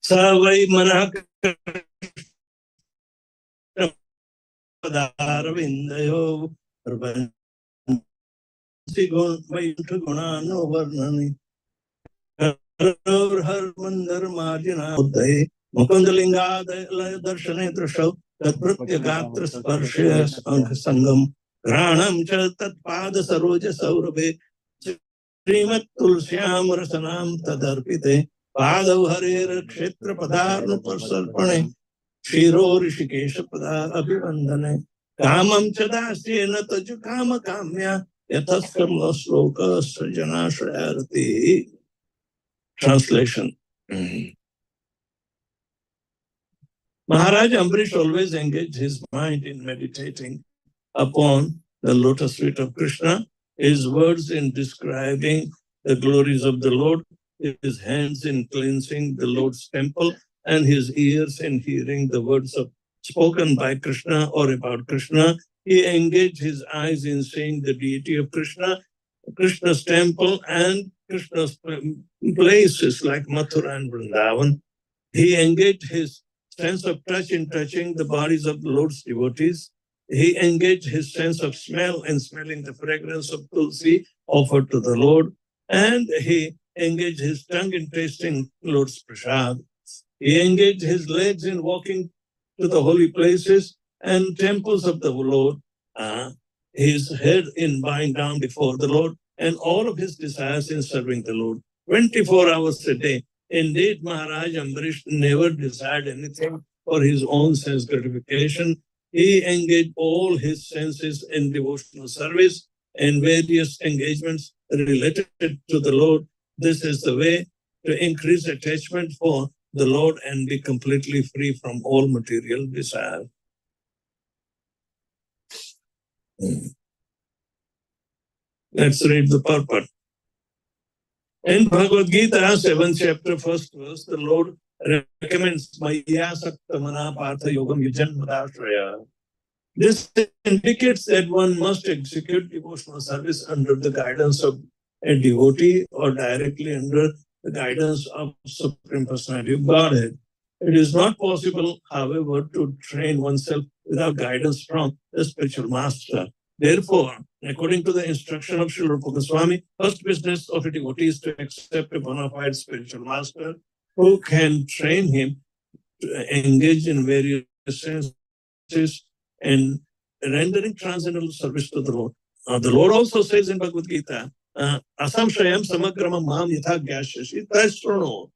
Savai mana Padaravindayo Gunano Varnani Har Mandar Marjina Uday Mukundalinga Darshane Drashav Tatpratyagatra Sparshya Sangam Granam Chatat Pada Saroja Saurabe Srimat Tulsyam Rasanam Tadarpite Padav Harer Kshetra Padarno Parsarpane Shiro Rishikesha Pada Abhivandane Kamam Chadasena Taju Kama Kamya Yataskarma Sloka Sajana Shrayarati. Translation. Maharaj Ambrish always engaged his mind in meditating upon the lotus feet of Krishna, his words in describing the glories of the Lord, his hands in cleansing the Lord's temple, and his ears in hearing the words spoken by Krishna or about Krishna. He engaged his eyes in seeing the deity of Krishna, Krishna's temple, and Krishna's places like Mathura and Vrindavan. He engaged his sense of touch in touching the bodies of the Lord's devotees. He engaged his sense of smell in smelling the fragrance of tulsi offered to the Lord. And he engaged his tongue in tasting Lord's prasad. He engaged his legs in walking to the holy places and temples of the Lord, his head in bowing down before the Lord, and all of his desires in serving the Lord 24 hours a day. Indeed, Maharaj Ambrish never desired anything for his own sense gratification. He engaged all his senses in devotional service and various engagements related to the Lord. This is the way to increase attachment for the Lord and be completely free from all material desire. Let's read the purport. In Bhagavad Gita, 7th chapter, 1st verse, the Lord recommends Maya Saktamana Partha Yogam Yujan Madashraya. This indicates that one must execute devotional service under the guidance of a devotee or directly under the guidance of Supreme Personality of Godhead. It is not possible, however, to train oneself without guidance from the spiritual master. Therefore, according to the instruction of Srila Rupa Goswami, first business of a devotee is to accept a bona fide spiritual master who can train him to engage in various senses and rendering transcendental service to the Lord. The Lord also says in Bhagavad Gita, Asamshayam samagramam mam yatha gyasyashi tastrono.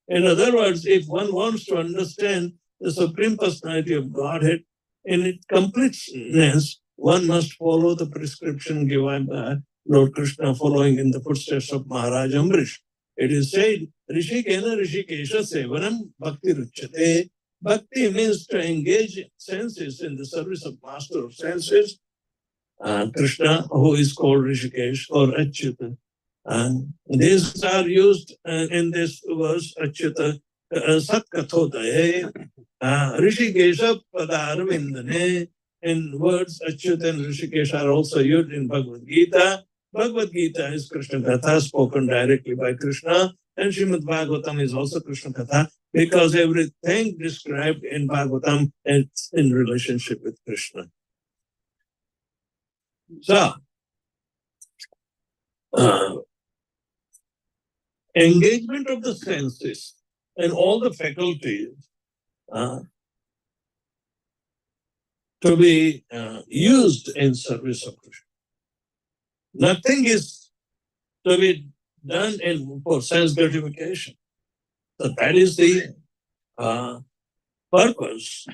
In other words, if one wants to understand the Supreme Personality of Godhead in its completeness, one must follow the prescription given by Lord Krishna, following in the footsteps of Maharaj Ambrish. It is said, Rishikena Rishikesha Sevanam Bhakti Ruchyate. Bhakti means to engage senses in the service of master of senses, Krishna, who is called Rishikesh or Achyuta. And these are used in this verse, Achyuta, Satkathodaye, Rishikesha Padarvindane. In words, Achyuta and Rishikesh are also used in Bhagavad Gita. Bhagavad Gita is Krishna Katha spoken directly by Krishna, and Srimad Bhagavatam is also Krishna Katha, because everything described in Bhagavatam is in relationship with Krishna. So, engagement of the senses and all the faculties to be used in service of Krishna. Nothing is to be done for sense gratification. So that is the purpose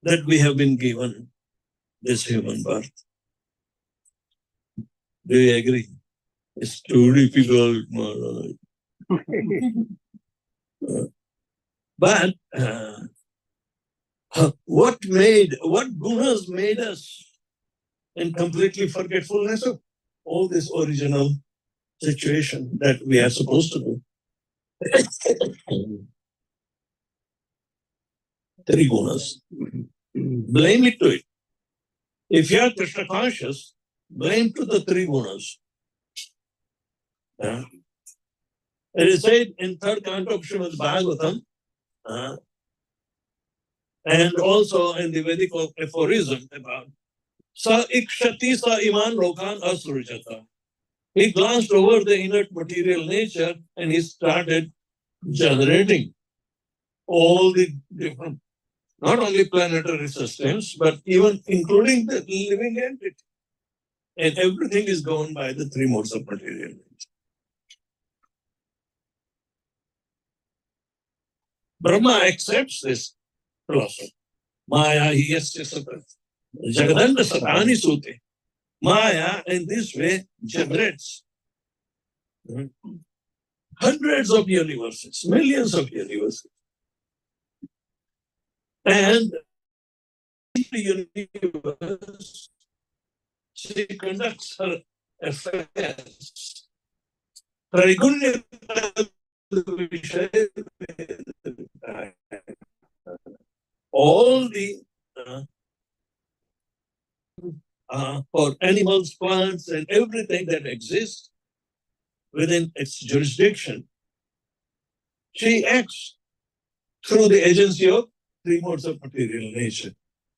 that we have been given this human birth. Do you agree? It's too difficult, Maharaj. But what gunas made us in completely forgetfulness of all this original situation that we are supposed to do? Three gunas. Blame it to it. If you are Krishna conscious, blame to the three gunas. It is said in third canto of Srimad Bhagavatam, and also in the Vedic aphorism about Sa ikshati sa iman lokan asrujata. He glanced over the inert material nature and he started generating all the different, not only planetary systems, but even including the living entity. And everything is governed by the three modes of material nature. Brahma accepts this philosophy. Maya yasya sata. Jagadanda satani sute. Maya in this way generates hundreds of universes, millions of universes. And in the universe, she conducts her affairs. All the for animals, plants, and everything that exists within its jurisdiction, she acts through the agency of three modes of material nature.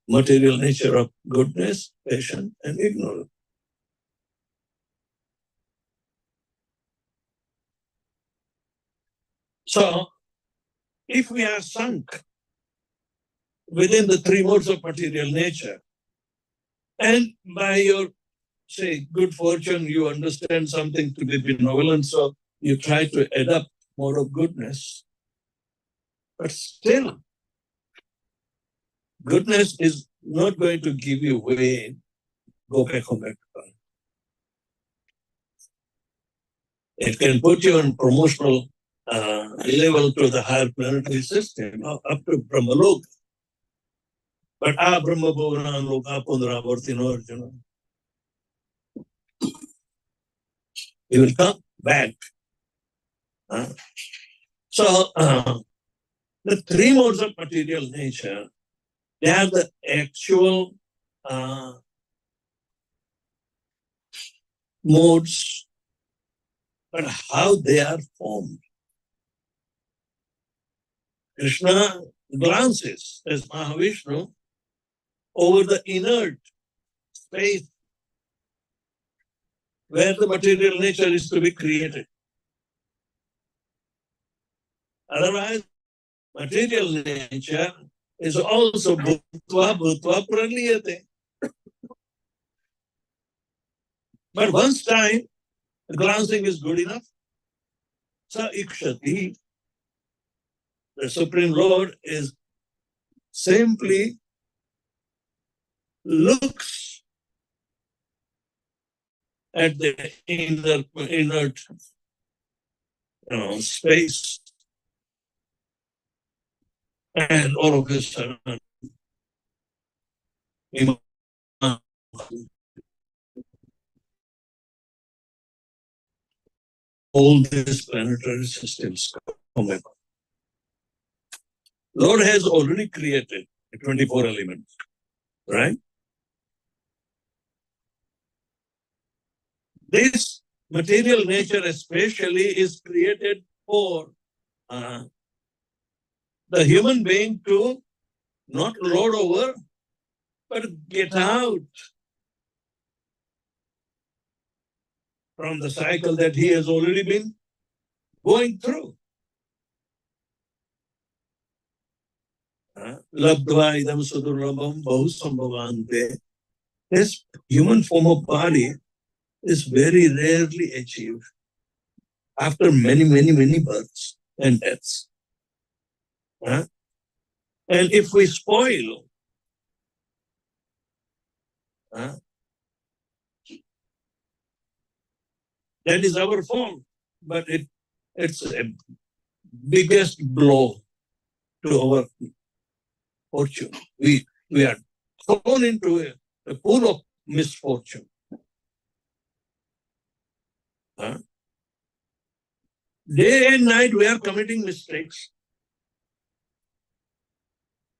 Material nature of goodness, passion, and ignorance. So, if we are sunk within the three modes of material nature, and by your, say, good fortune, you understand something to be benevolent, so you try to adapt more of goodness, but still, goodness is not going to give you way, go back home. It can put you on promotional level to the higher planetary system, up to Brahmalok. But Brahma Bhavana Loka Pundravartino Arjuna. He will come back. So, the three modes of material nature, they are the actual modes, but how they are formed. Krishna glances as Mahavishnu over the inert space where the material nature is to be created. Otherwise, material nature is also bhutva praliyate. But once time, the glancing is good enough. Sa ikshati, the Supreme Lord is simply looks at the inert space, and all of a sudden, all these planetary systems come up. Lord has already created 24 elements, right? This material nature especially is created for the human being to not lord over, but get out from the cycle that he has already been going through. Labdva idam sudurlabham bahusambhavante. This human form of body is very rarely achieved after many, many, many births and deaths. And if we spoil that is our fault, but it's a biggest blow to our fortune. We are thrown into a pool of misfortune. Day and night we are committing mistakes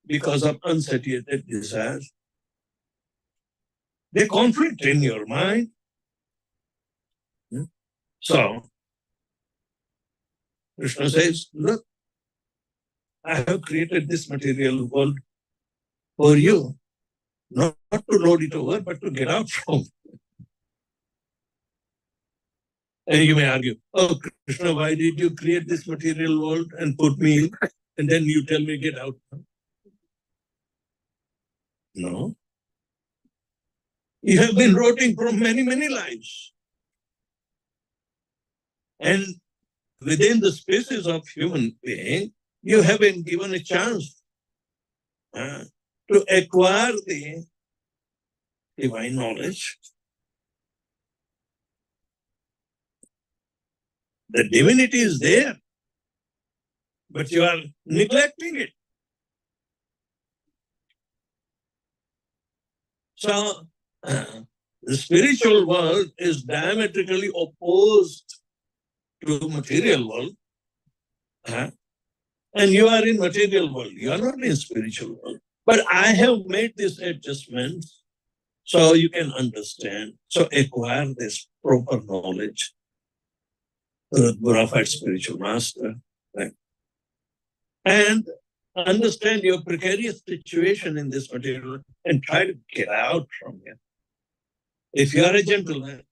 because of unsatiated desires. They conflict in your mind. So, Krishna says, look, I have created this material world for you, not to load it over, but to get out from. And you may argue, oh, Krishna, why did you create this material world and put me in? And then you tell me get out. No. You have been rotting from many, many lives. And within the species of human being, you have been given a chance to acquire the divine knowledge. The divinity is there, but you are neglecting it. So the spiritual world is diametrically opposed to material world. And you are in material world. You are not in spiritual world. But I have made this adjustment so you can understand. So acquire this proper knowledge. The glorified spiritual master. Right? And understand your precarious situation in this material world and try to get out from here. If you are a gentleman,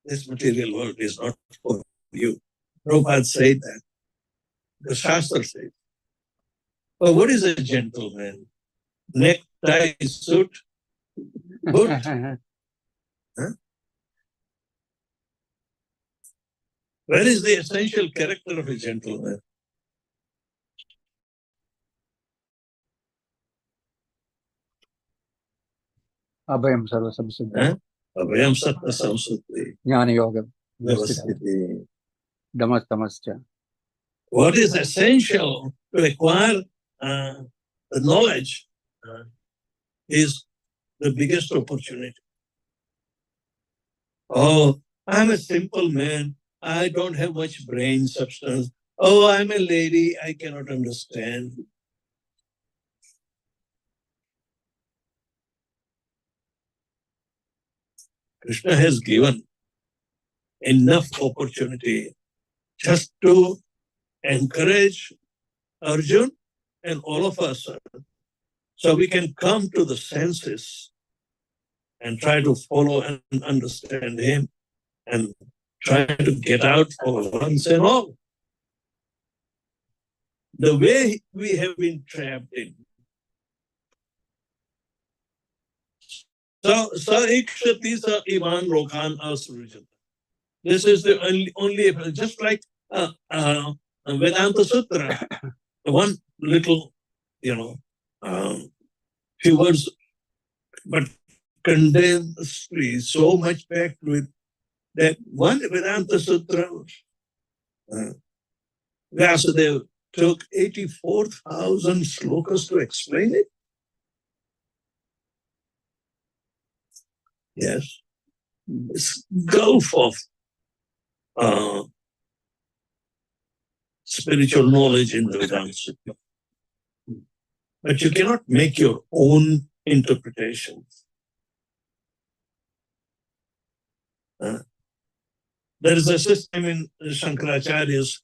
this material world is not for you. Prabhupada said that. The Shastra says. But what is a gentleman? Necktie, suit, boot. Huh? Where is the essential character of a gentleman? Abhayam sarva samsiddha. Abhayam sattva samsuddhi. Jnana yoga. Vyavasthiti. Damas tamascha. What is essential to acquire the knowledge is the biggest opportunity. Oh, I'm a simple man. I don't have much brain substance. Oh, I'm a lady. I cannot understand. Krishna has given enough opportunity just to encourage Arjun and all of us so we can come to the senses and try to follow and understand him and try to get out for once and all. The way we have been trapped in. So ikshati sa iman rokan asrujata. This is the only just like Vedanta Sutra. One little, few words, but condensely so much packed with that one Vedanta Sutra. Vyasadeva took 84,000 slokas to explain it. Yes. This gulf of spiritual knowledge in the Vedanta Sutra. But you cannot make your own interpretation. There is a system in Shankaracharya's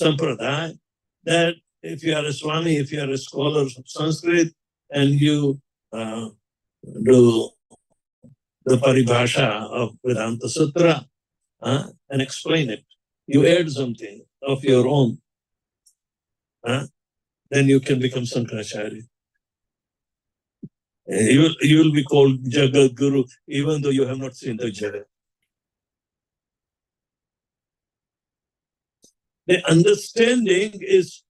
Sampradaya that if you are a Swami, if you are a scholar of Sanskrit, and you do the paribhasha of Vedanta Sutra and explain it, you add something of your own, then you can become Sankaracharya. You will be called Jagat Guru, even though you have not seen the Jagat. The understanding is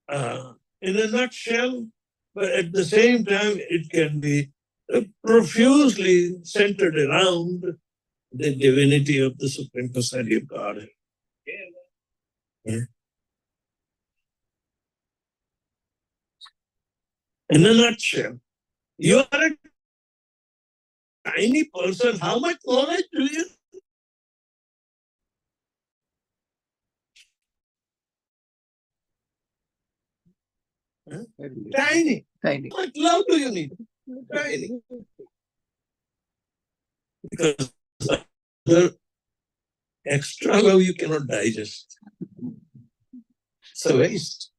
in a nutshell, but at the same time, it can be profusely centered around the divinity of the Supreme Personality of God. Yeah. In a nutshell, you are a tiny person. How much knowledge do you? Tiny. Tiny. How much love do you need? Tiny. Because the extra love you cannot digest. It's a waste.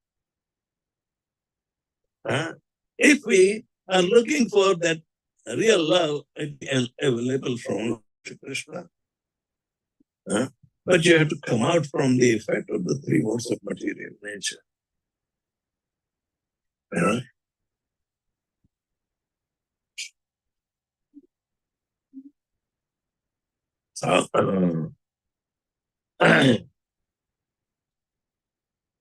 If we are looking for that real love, it is available from Krishna. But you have to come out from the effect of the three modes of material nature. So,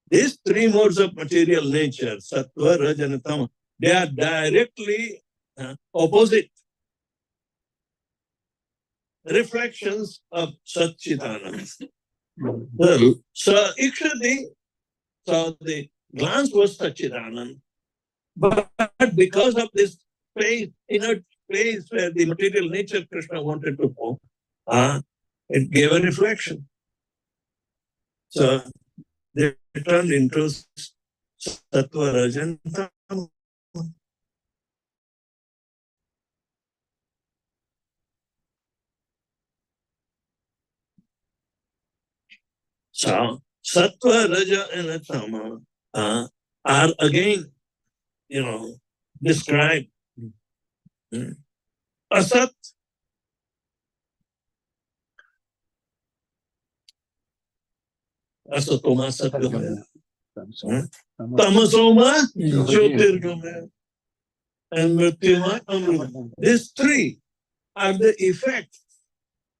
these three modes of material nature, sattva, raja, and tama, they are directly opposite reflections of Satchidananda. So, Ikshati, so the glance was Satchidananda, but because of this space, inner place where the material nature Krishna wanted to form, it gave a reflection. So they turned into Sattva, Raja, and Tama. So Sattva, Raja, and Tama are again, described. Asat, Asatoma, Satgamaya. Tamasoma, Jyotirgamaya. And Mrityuma, Amrita. These three are the effect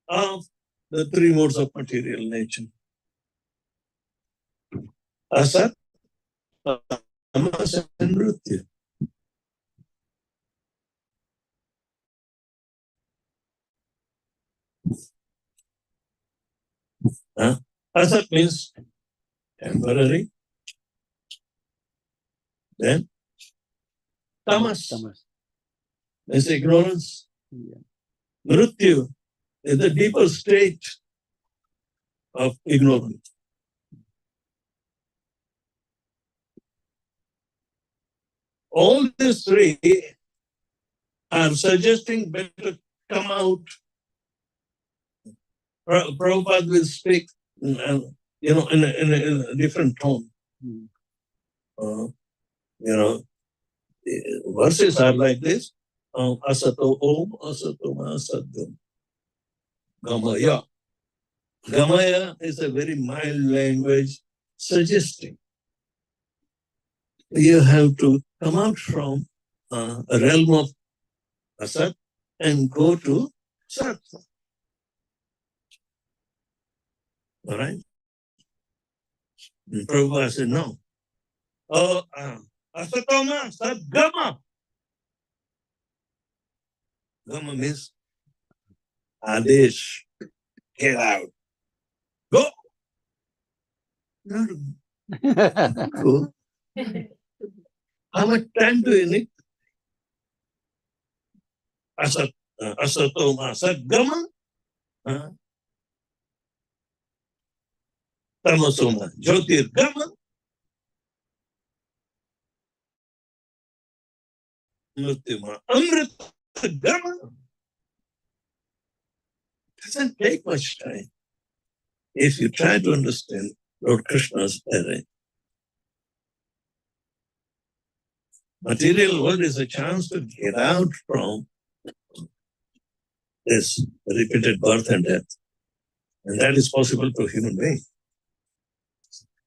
of the three modes of material nature. Asat, Tamas, and Mrityu. Asat means temporary. Then Tamas is ignorance. Mrityu is the deeper state of ignorance. All these three are suggesting better come out. Prabhupada will speak, in a different tone. Verses are like this. Asato Om, Asato Ma Sadgam. Gamaya. Gamaya is a very mild language suggesting you have to come out from a realm of Asat and go to Sat. All right? And Prabhupada said, no. Asatoma, Sadgama. Gama means Adesh, get out. Go. Go. How much time do you need? Asatoma, Sadgama. Tamasoma, Jyotirgama. Mrityuma, Amritagama. Doesn't take much time if you try to understand Lord Krishna's errand. Material world is a chance to get out from this repeated birth and death. And that is possible to human being.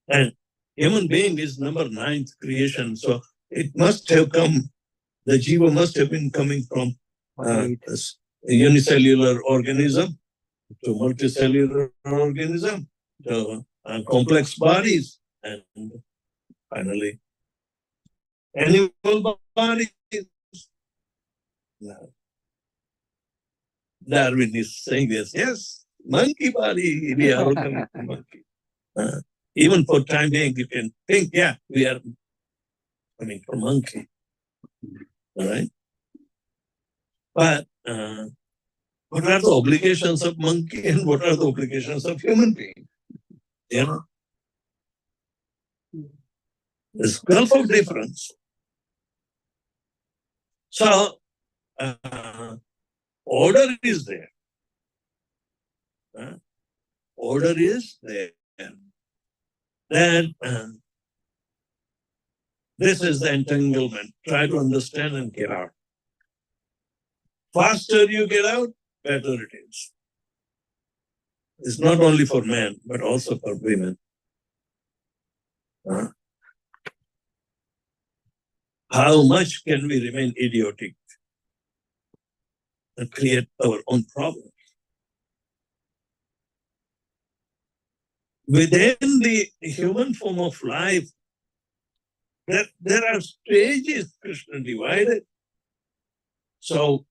And human being is number 9th creation. So it must have come, the jiva must have been coming from a unicellular organism to multicellular organism to complex bodies and finally animal bodies. Darwin is saying this, yes, monkey body, we are all coming from monkey. Even for time being, you can think, yeah, we are coming from monkey. All right? But what are the obligations of monkey and what are the obligations of human being? There's gulf of difference. So, order is there. Order is there. Then this is the entanglement. Try to understand and get out. Faster you get out, better it is. It's not only for men, but also for women. How much can we remain idiotic and create our own problems? Within the human form of life, there are stages Krishna divided. So,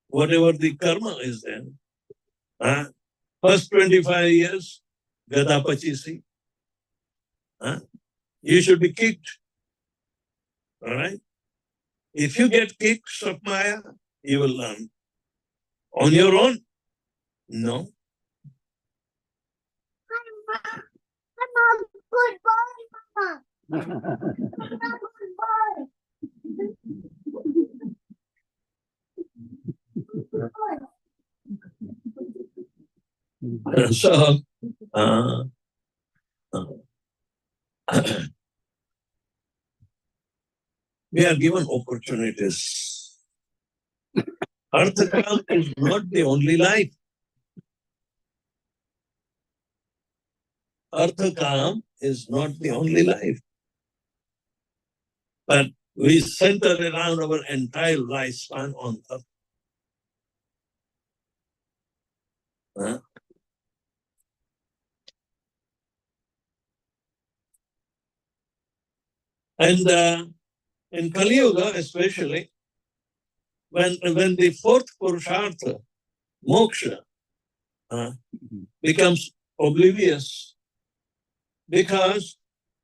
whatever the karma is then, first 25 years, Gadapachisi, you should be kicked. All right? If you get kicked, Swapmaya, you will learn. On your own? No. I'm a good boy, Mama. I'm a good boy. Good boy. So, uh, we are given opportunities. Arthakam is not the only life. Arthakam is not the only life. But we center around our entire lifespan on Earth. Huh? And in Kali Yuga, especially, when the fourth Purushartha, moksha, becomes oblivious, because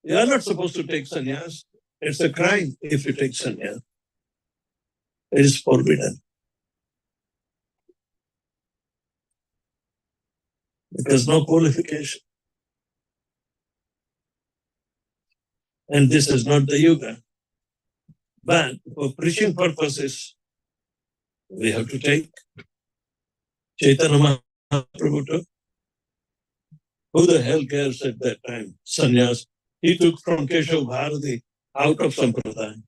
you are not supposed to take sannyas. It's a crime if you take sannyas. It is forbidden. There's no qualification. And this is not the yuga. But for preaching purposes, we have to take. Chaitanya Mahaprabhu took. Who the hell cares at that time? Sannyas. He took from Keshav Bharati out of Sampradaya.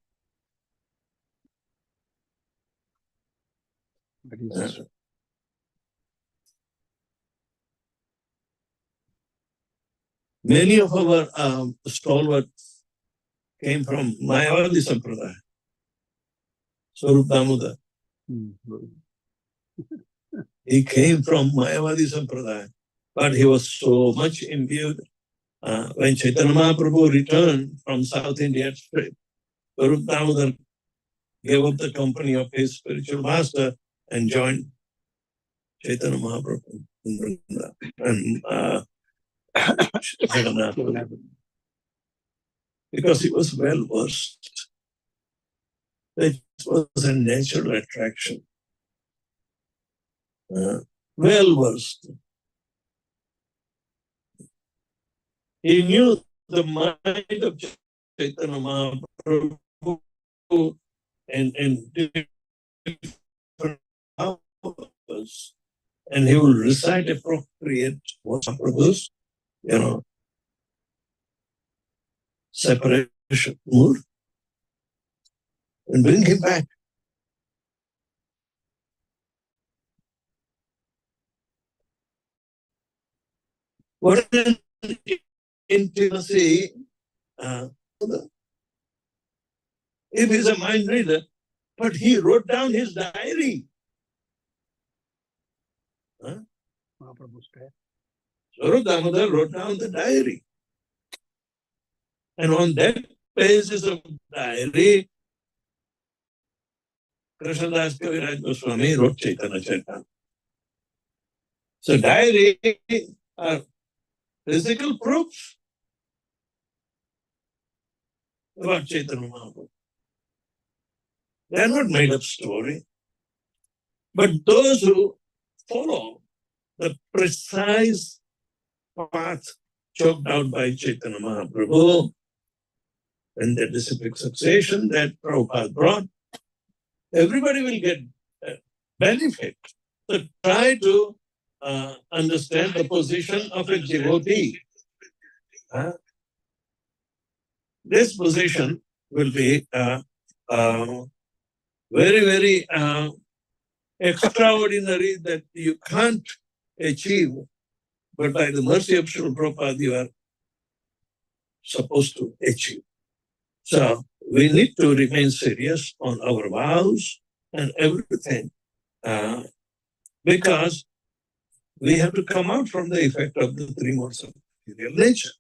Many of our stalwarts came from Mayavadi Sampradaya. Swarup Damodar. He came from Mayavadi Sampradaya. But he was so much imbued. When Chaitanya Mahaprabhu returned from South India trip, Swarup Damodar gave up the company of his spiritual master and joined Chaitanya Mahaprabhu in Vrindavan. And Jagannath, because he was well versed. It was a natural attraction. Well versed. He knew the mind of Chaitanya Mahaprabhu and different powers, and he will recite appropriate Mahaprabhu's, separation mood and bring him back. What an intimacy. If he's a mind reader, but he wrote down his diary. Swarup Damodar wrote down the diary. And on that basis of diary, Krishnadas Kaviraj Goswami wrote Chaitanya Charitamrita. So diary are physical proofs about Chaitanya Mahaprabhu. They are not made up story. But those who follow the precise path chalked out by Chaitanya Mahaprabhu and the disciplic succession that Prabhupada brought, everybody will get benefit. So try to understand the position of a devotee. This position will be very, very extraordinary that you can't achieve, but by the mercy of Srila Prabhupada, you are supposed to achieve. So we need to remain serious on our vows and everything, because we have to come out from the effect of the three modes of material nature.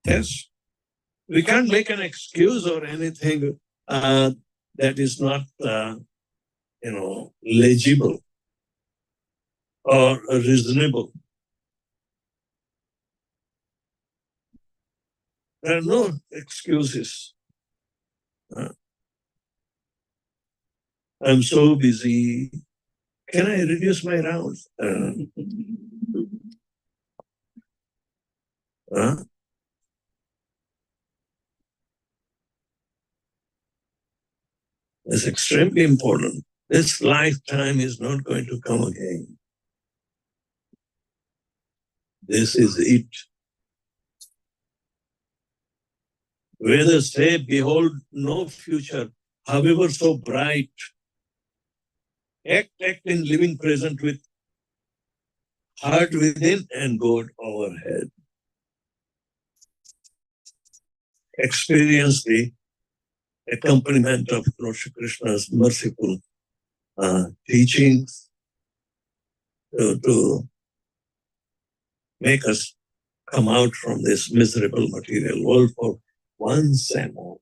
Yes, we can't make an excuse or anything that is not, legible or reasonable. There are no excuses. I'm so busy. Can I reduce my rounds? It's extremely important. This lifetime is not going to come again. This is it. Vedas say, behold, no future, however so bright. Act in living present with heart within and God overhead. Experience the accompaniment of Lord Shri Krishna's merciful teachings to make us come out from this miserable material world for once and all.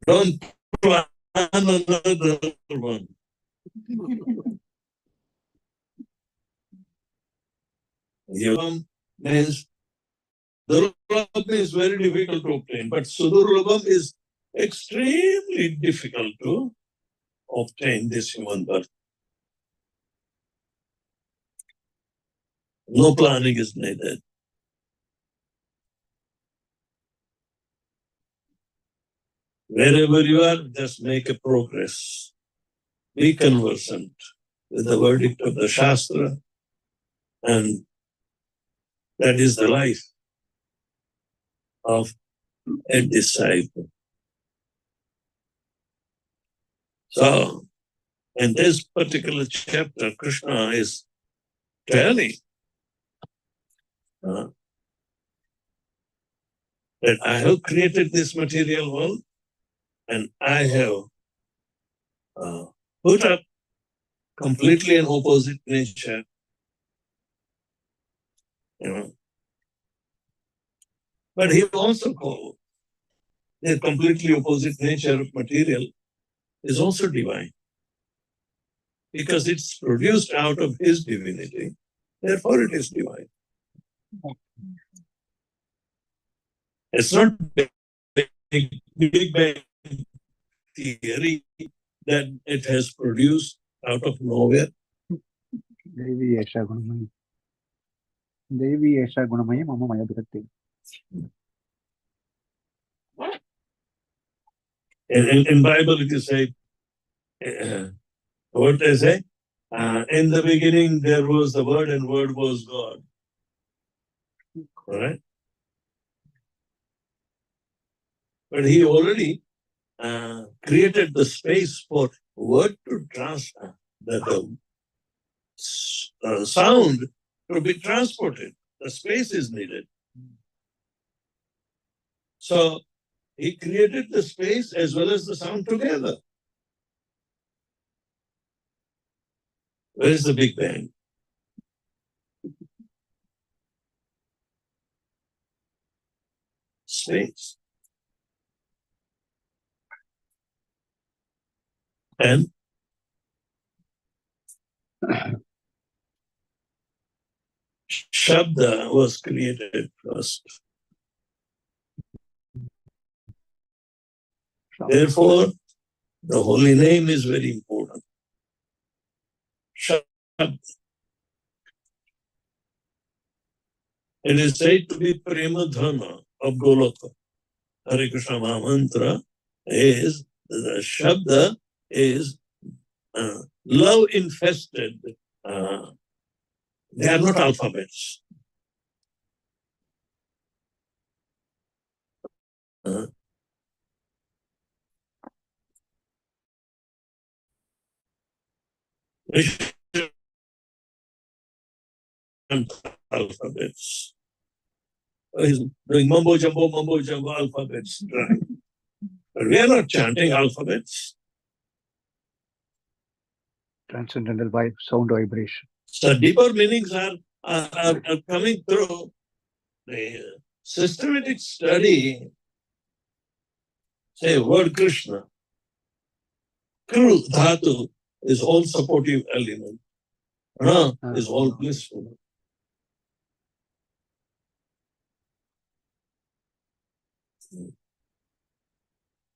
Don't plan another one. Yavam means Durlabham is very difficult to obtain, but Sudurlabham is extremely difficult to obtain this human birth. No planning is needed. Wherever you are, just make a progress. Be conversant with the verdict of the Shastra, and that is the life of a disciple. So, in this particular chapter, Krishna is telling that I have created this material world and I have put up completely an opposite nature. But he also called the completely opposite nature of material is also divine, because it's produced out of his divinity. Therefore, it is divine. It's not Big Bang theory that it has produced out of nowhere. Devi Esha Gunamaya. Devi Esha Gunamaya Mama Maya Bhakti. In Bible, it is say, what they say? In the beginning, there was the Word, and Word was God. All right? But he already created the space for word to transfer, the sound to be transported. The space is needed. So he created the space as well as the sound together. Where is the Big Bang? Space. And Shabda was created first. Therefore, the holy name is very important. Shabda. It is said to be Prema Dharma of Goloka. Hare Krishna Mahamantra is, the Shabda is love infested. They are not alphabets. Alphabets. He's doing mumbo jumbo alphabets. Right? But we are not chanting alphabets. Transcendental vibe, sound vibration. So deeper meanings are coming through the systematic study. Say word Krishna. Kru dhatu is all supportive element. Ra is all blissful.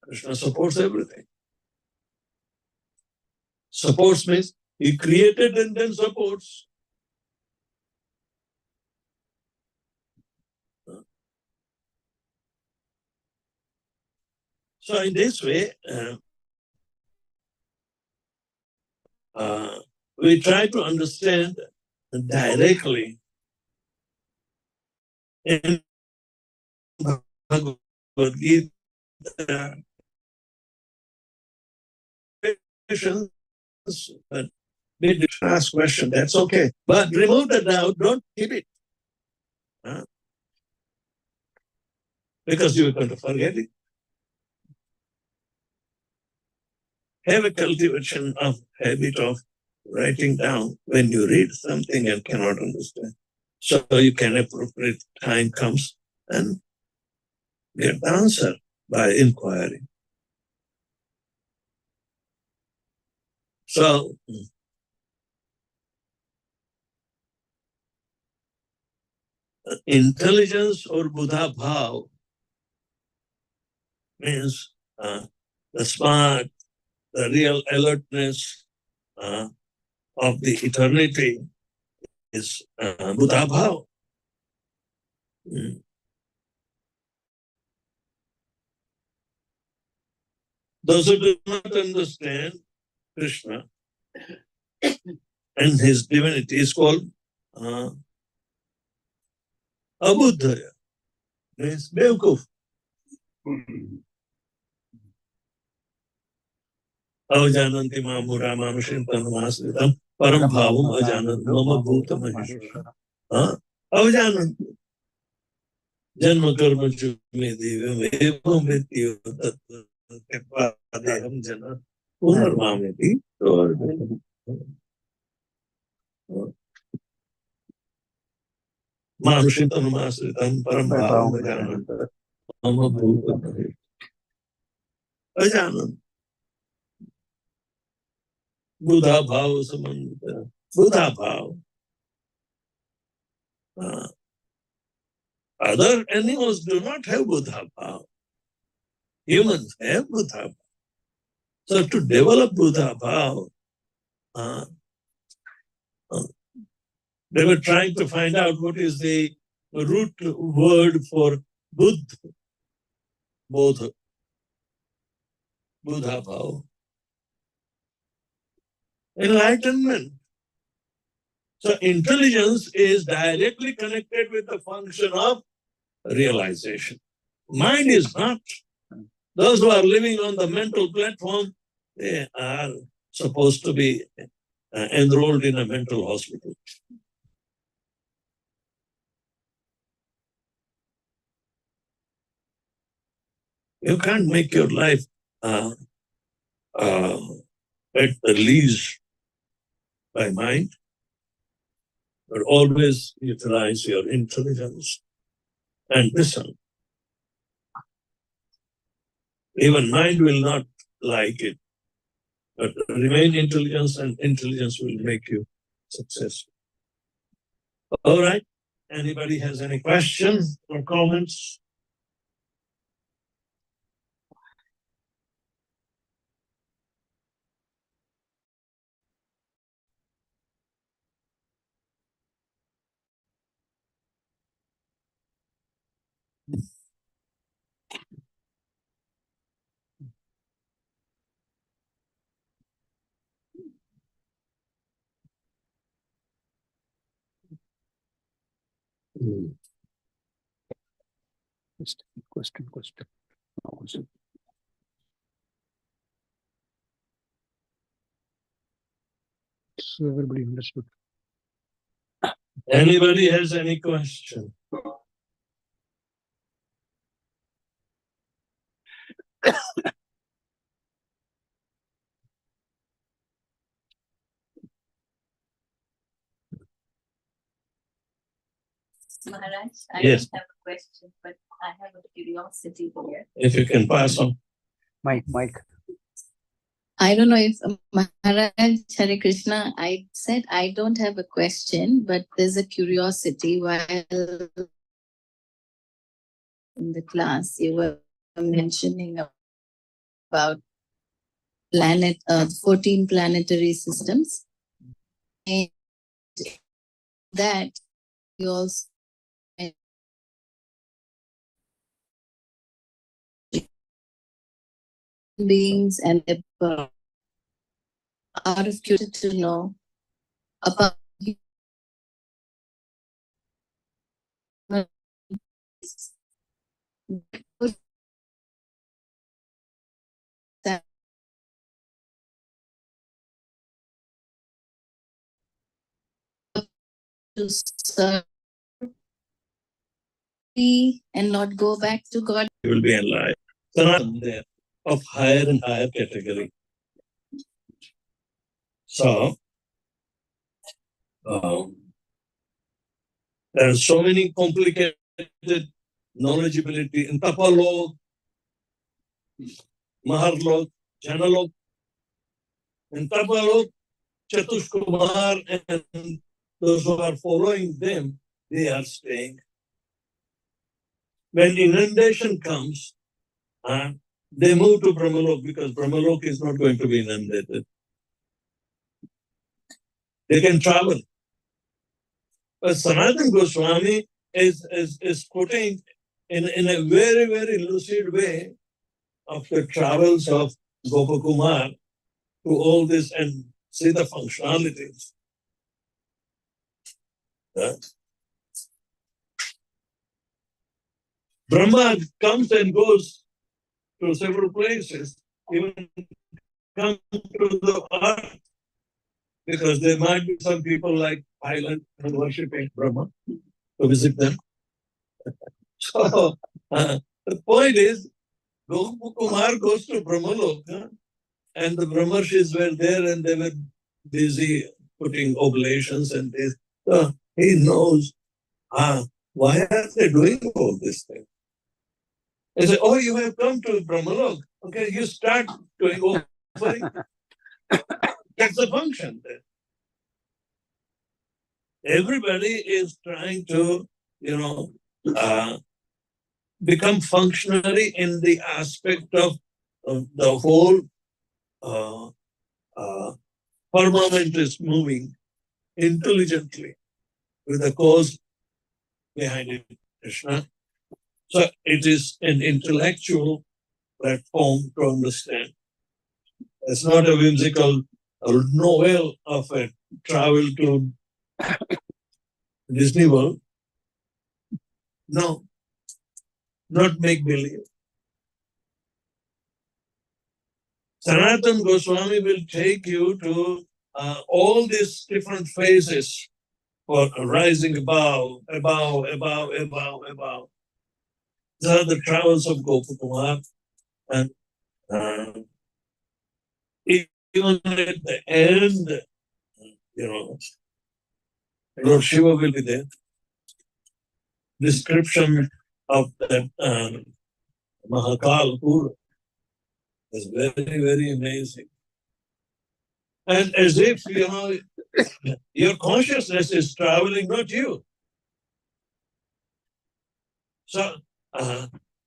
Krishna supports everything. Supports means he created and then supports. So in this way, we try to understand directly in Bhagavad Gita but we did ask question, that's okay. But remove the doubt, don't keep it. Because you're going to forget it. Have a cultivation of habit of writing down when you read something and cannot understand. So you can appropriate time comes and get the answer by inquiry. So intelligence or Buddha bhav means the smart, the real alertness of the eternity is Buddha bhav. Those who do not understand Krishna and his divinity is called Abuddhaya, means Beukuf. Avajananti mamura mamashim tanmasritam param bhavam ajanant mama bhuta maheshwara. Avajananti janma karma chume devam evam vidyo tattva tekvadeham jana punarmameti. Mamashim tanmasritam param bhavam ajanant mama bhuta maheshwara. Ajanant. Buddha bhav samanta. Buddha bhav. Other animals do not have Buddha bhav. Humans have Buddha bhav. So to develop Buddha bhav, they were trying to find out what is the root word for Buddha. Bodha. Buddha bhav. Enlightenment. So intelligence is directly connected with the function of realization. Mind is not. Those who are living on the mental platform, they are supposed to be enrolled in a mental hospital. You can't make your life at the least by mind, but always utilize your intelligence and listen. Even mind will not like it, but remain intelligence and intelligence will make you successful. All right. Anybody has any questions or comments? Question. So everybody understood. Anybody has any question? Maharaj, I Yes. don't have a question, but I have a curiosity here. If you can pass on. Mike. I don't know if Maharaj Hare Krishna, I said I don't have a question, but there's a curiosity while in the class you were mentioning about 14 planetary systems. And that you also beings and the out of curiosity to know about to serve and not go back to God. You will be enlightened. There of higher and higher category. So, there are so many complicated knowledgeability in Tapalok, Maharlok, Janalok. In Tapalok, Chatushkumar and those who are following them, they are staying. When inundation comes, they move to Brahmalok because Brahmalok is not going to be inundated. They can travel. But Sanatana Goswami is putting in a very, very lucid way of the travels of Gopakumar to all this and see the functionalities. Brahma comes and goes to several places, even come to the earth, because there might be some people like Thailand and worshipping Brahma to visit them. So the point is, Gopakumar goes to Brahmalok, and the Brahmarshis were there and they were busy putting oblations and this. So he knows, why are they doing all this thing? They say, oh, you have come to Brahmalok. Okay, you start doing offering. That's the function there. Everybody is trying to, become functionary in the aspect of the whole firmament is moving intelligently with the cause behind it, Krishna. So it is an intellectual platform to understand. It's not a whimsical novel of a travel to Disney World. No, not make believe. Sanatana Goswami will take you to all these different phases for rising above. These are the travels of Gopakumar, and even at the end, Lord Shiva will be there. Description of that Mahakal Pura is very, very amazing. And as if, your consciousness is traveling, not you. So,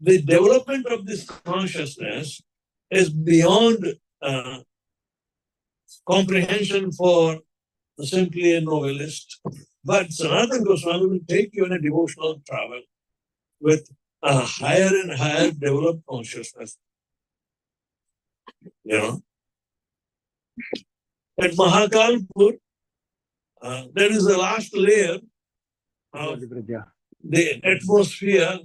the development of this consciousness is beyond comprehension for simply a novelist. But Sanatana Goswami will take you on a devotional travel with a higher and higher developed consciousness. At Mahakalpur, there is the last layer of the atmosphere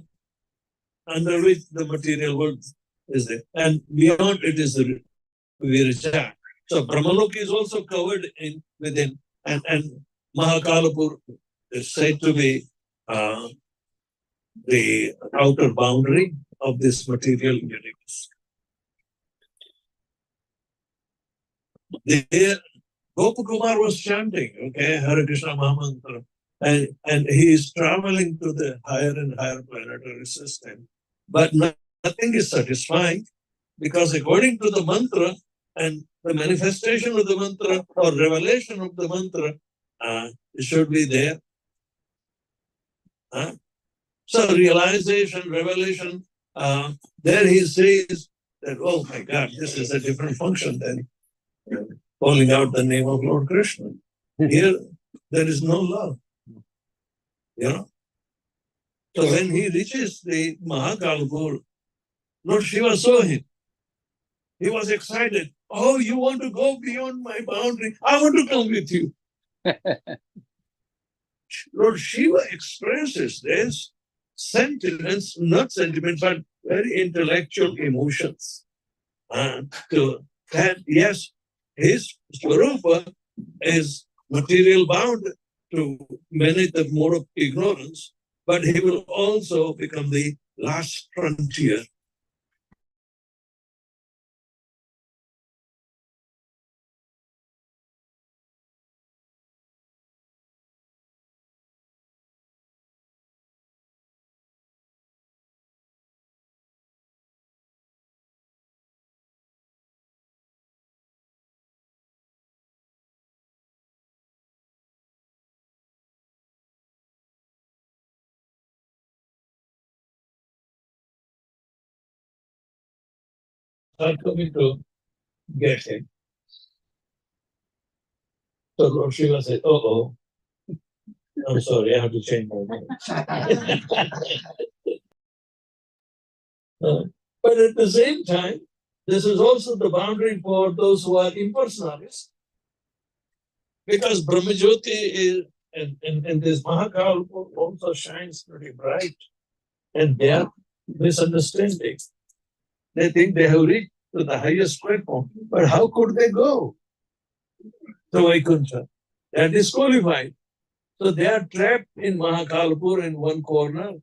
under which the material world is there. And beyond it is the Virja. So Brahmalok is also covered within. And Mahakalapur is said to be the outer boundary of this material universe. There, Gopakumar was chanting, Hare Krishna Mahamantra, and he is traveling to the higher and higher planetary system. But nothing is satisfying, because according to the mantra and the manifestation of the mantra or revelation of the mantra, it should be there. So realization, revelation, there he says, that, oh my God, this is a different function than calling out the name of Lord Krishna. Here, there is no love. You know? So when he reaches the Mahakalpur, Lord Shiva saw him. He was excited. Oh, you want to go beyond my boundary? I want to come with you. Lord Shiva expresses this sentiments, not sentiments, but very intellectual emotions. That yes, his Swarupa is material bound to manage the mode of ignorance, but he will also become the last frontier. I'm coming to get him. So Lord Shiva said, oh, I'm sorry, I have to change my mind. But at the same time, this is also the boundary for those who are impersonalists. Because Brahmajyoti is, and this Mahakal also shines pretty bright. And they are misunderstanding. They think they have reached to the highest platform. But how could they go to Vaikuntha? They are disqualified. So they are trapped in Mahakalpur in one corner.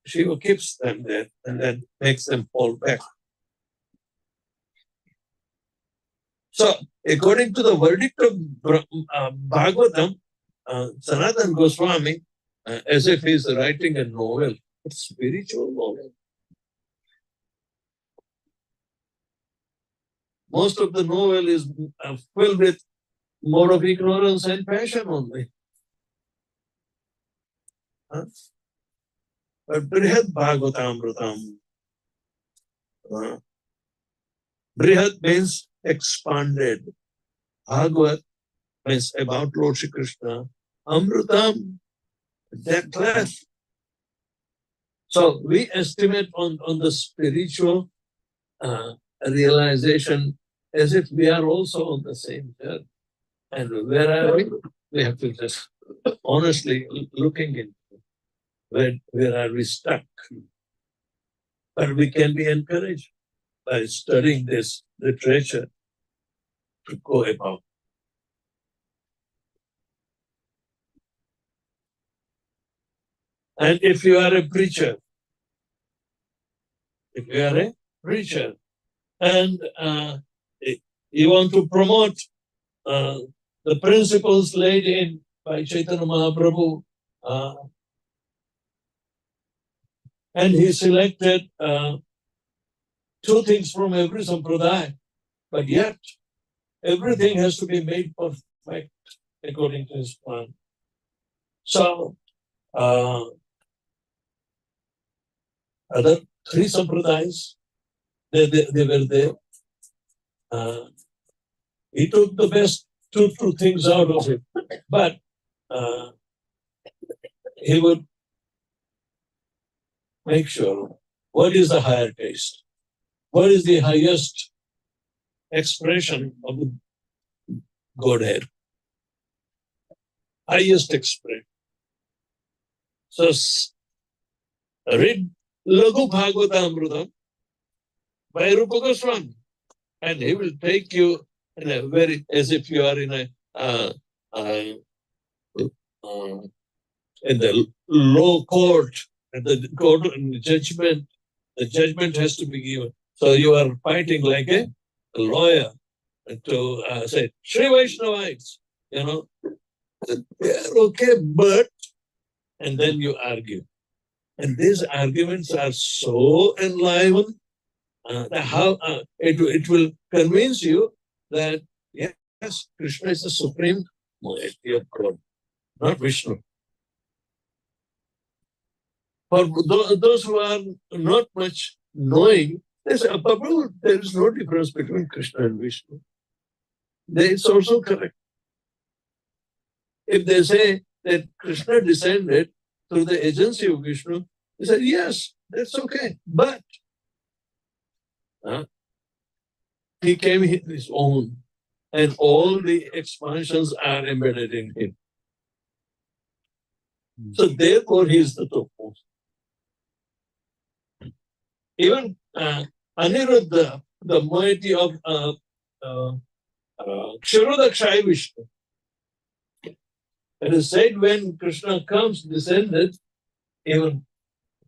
Shiva keeps them there and then makes them fall back. So, according to the verdict of Bhagavatam, Sanatana Goswami, as if he's writing a novel, a spiritual novel. Most of the novel is filled with mode of ignorance and passion only. But Brihad Bhagavatamritam. Brihad means expanded. Bhagavat means about Lord Shri Krishna. Amritam, that class. So we estimate on the spiritual realization as if we are also on the same journey. And where are we? We have to just honestly looking into where are we stuck. But we can be encouraged by studying this literature to go about. And if you are a preacher, and you want to promote the principles laid in by Chaitanya Mahaprabhu, and he selected two things from every sampradaya, but yet everything has to be made perfect according to his plan. So, other three sampradayas, they were there. He took the best two things out of it, but he would make sure what is the higher taste, what is the highest expression of Godhead, highest expression. So read Laghu Bhagavatamritam by Rupa Goswami, and he will take you in a very, as if you are in a in the low court, and the court and the judgment has to be given. So you are fighting like a lawyer to say, Shri Vaishnavites, you know, they're okay, but, and then you argue. And these arguments are so enlivened that how it will convince you that yes, Krishna is the supreme deity of God, not Vishnu. For those who are not much knowing, They say, Prabhu, there is no difference between Krishna and Vishnu. It's also correct. If they say that Krishna descended through the agency of Vishnu, they said, yes, that's okay. But he came in his own, and all the expansions are embedded in him. So therefore, he is the topmost. Even Aniruddha, the moiety of Ksharodakshaya Vishnu, it is said when Krishna comes descended, even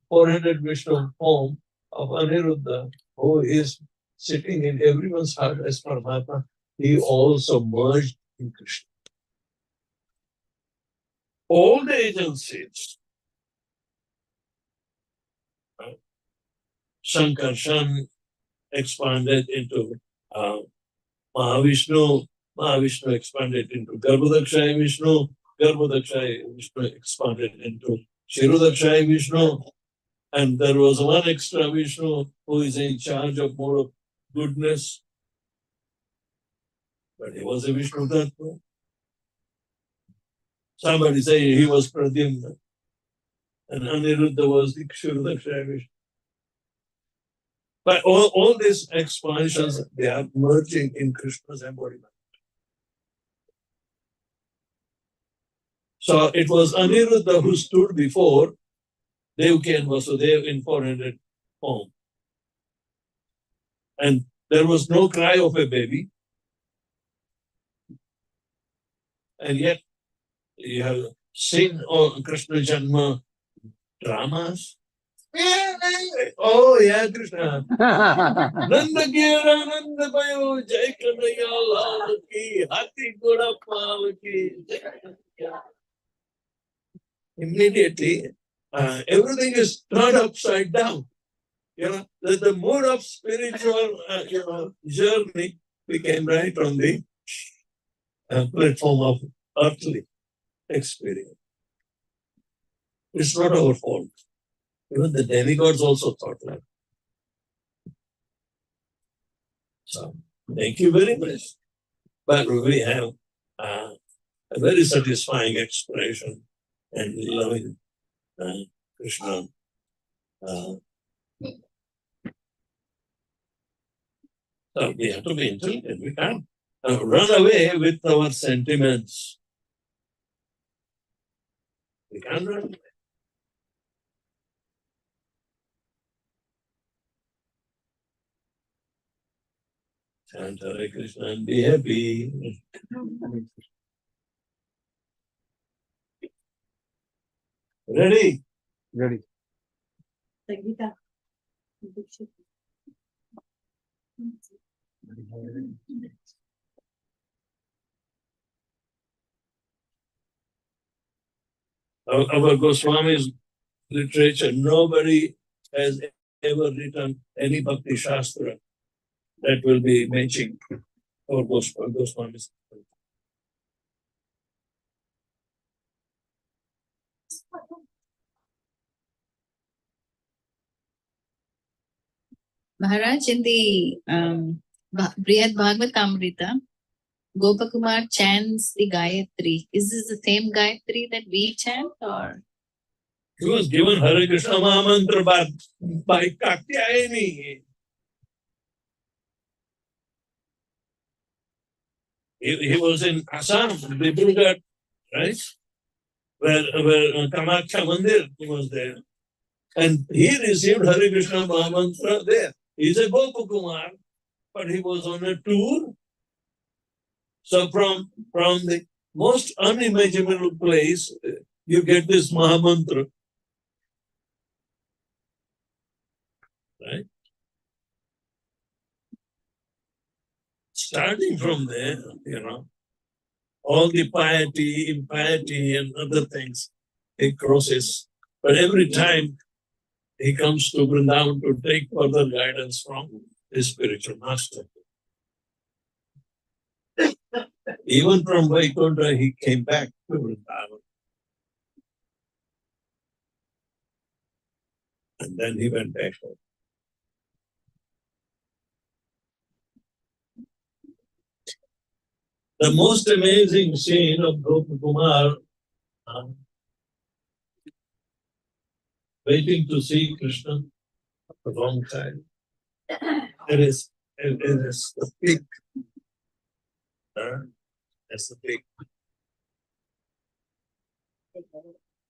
400 Vishnu form of Aniruddha, who is sitting in everyone's heart as Paramatma, he also merged in Krishna. All the agencies, Sankarshan expanded into Mahavishnu, Mahavishnu expanded into Garbhodakshaya Vishnu, Garbhodakshaya Vishnu expanded into Kshirodakshaya Vishnu, and there was one extra Vishnu who is in charge of more of goodness, but he was a Vishnu Tattva. Somebody say he was Pradyumna, and Aniruddha was the Kshirodakshaya Vishnu. But all these expansions, they are merging in Krishna's embodiment. So it was Aniruddha who stood before Devaki and Vasudeva in 400 form. And there was no cry of a baby. And yet, you have seen all Krishna Janma dramas. Oh, yeah, Krishna. Nanda Gira, Nanda Bayo, Jai Kanaya Lal ki, Hati Goda Pal ki. Immediately, everything is turned upside down. The mode of spiritual, journey became right on the platform of earthly experience. It's not our fault. Even the demigods also thought like. So, thank you very much. But we have a very satisfying expression and loving Krishna. So we have to be intelligent. We can't run away with our sentiments. We can't run away. Chant Hare Krishna and be happy. Ready? Ready. Sangeeta. Our Goswami's literature, nobody has ever written any Bhakti Shastra that will be matching our Goswami's. Maharaj, in the Brihad Bhagavatamrita, Gopakumar chants the Gayatri. Is this the same Gayatri that we chant, or? He was given Hare Krishna Mahamantra by Katyayani. He was in Assam, Dibrugarh, right? Where Kamakhya Mandir was there. And he received Hare Krishna Mahamantra there. He's a Gopakumar, but he was on a tour. So from the most unimaginable place, you get this Mahamantra. Right? Starting from there, all the piety, impiety, and other things he crosses. But every time he comes to Vrindavan to take further guidance from his spiritual master. Even from Vaikuntha, he came back to Vrindavan. And then he went back home. The most amazing scene of Gopakumar waiting to see Krishna for a long time. It is the peak. That's the peak.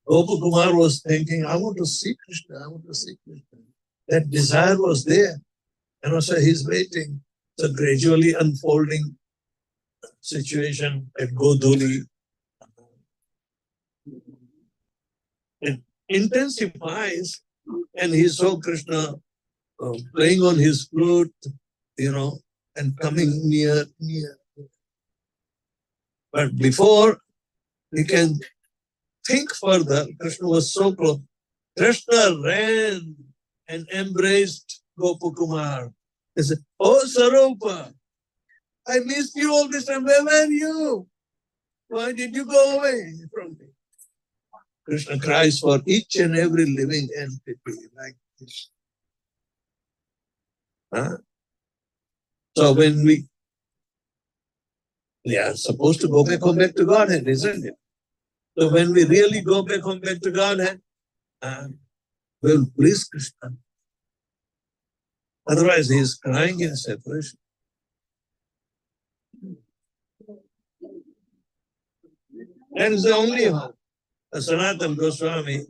Gopakumar was thinking, I want to see Krishna, I want to see Krishna. That desire was there. And also he's waiting. It's a gradually unfolding situation at Godoli. It intensifies and he saw Krishna playing on his flute, and coming near. But before he can think further, Krishna was so close. Krishna ran and embraced Gopakumar. He said, "Oh Sarupa, I missed you all this time. Where were you? Why did you go away from me?" Krishna cries for each and every living entity like this. So when we are supposed to go back home back to Godhead, isn't it? So when we really go back home back to Godhead, we'll please Krishna. Otherwise, he is crying in separation. That is the only hope. Sanatana Goswami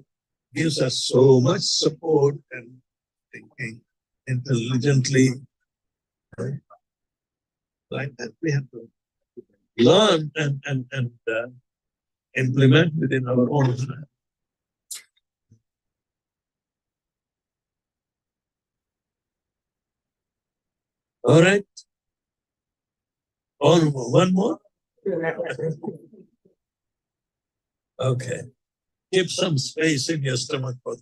gives us so much support and thinking intelligently. Like that, we have to learn and implement within our own life. All right. One more? Okay. Keep some space in your stomach for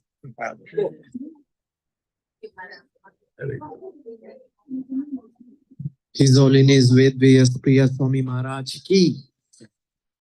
His Holiness Ved Vyas Priya Swami Maharaj ki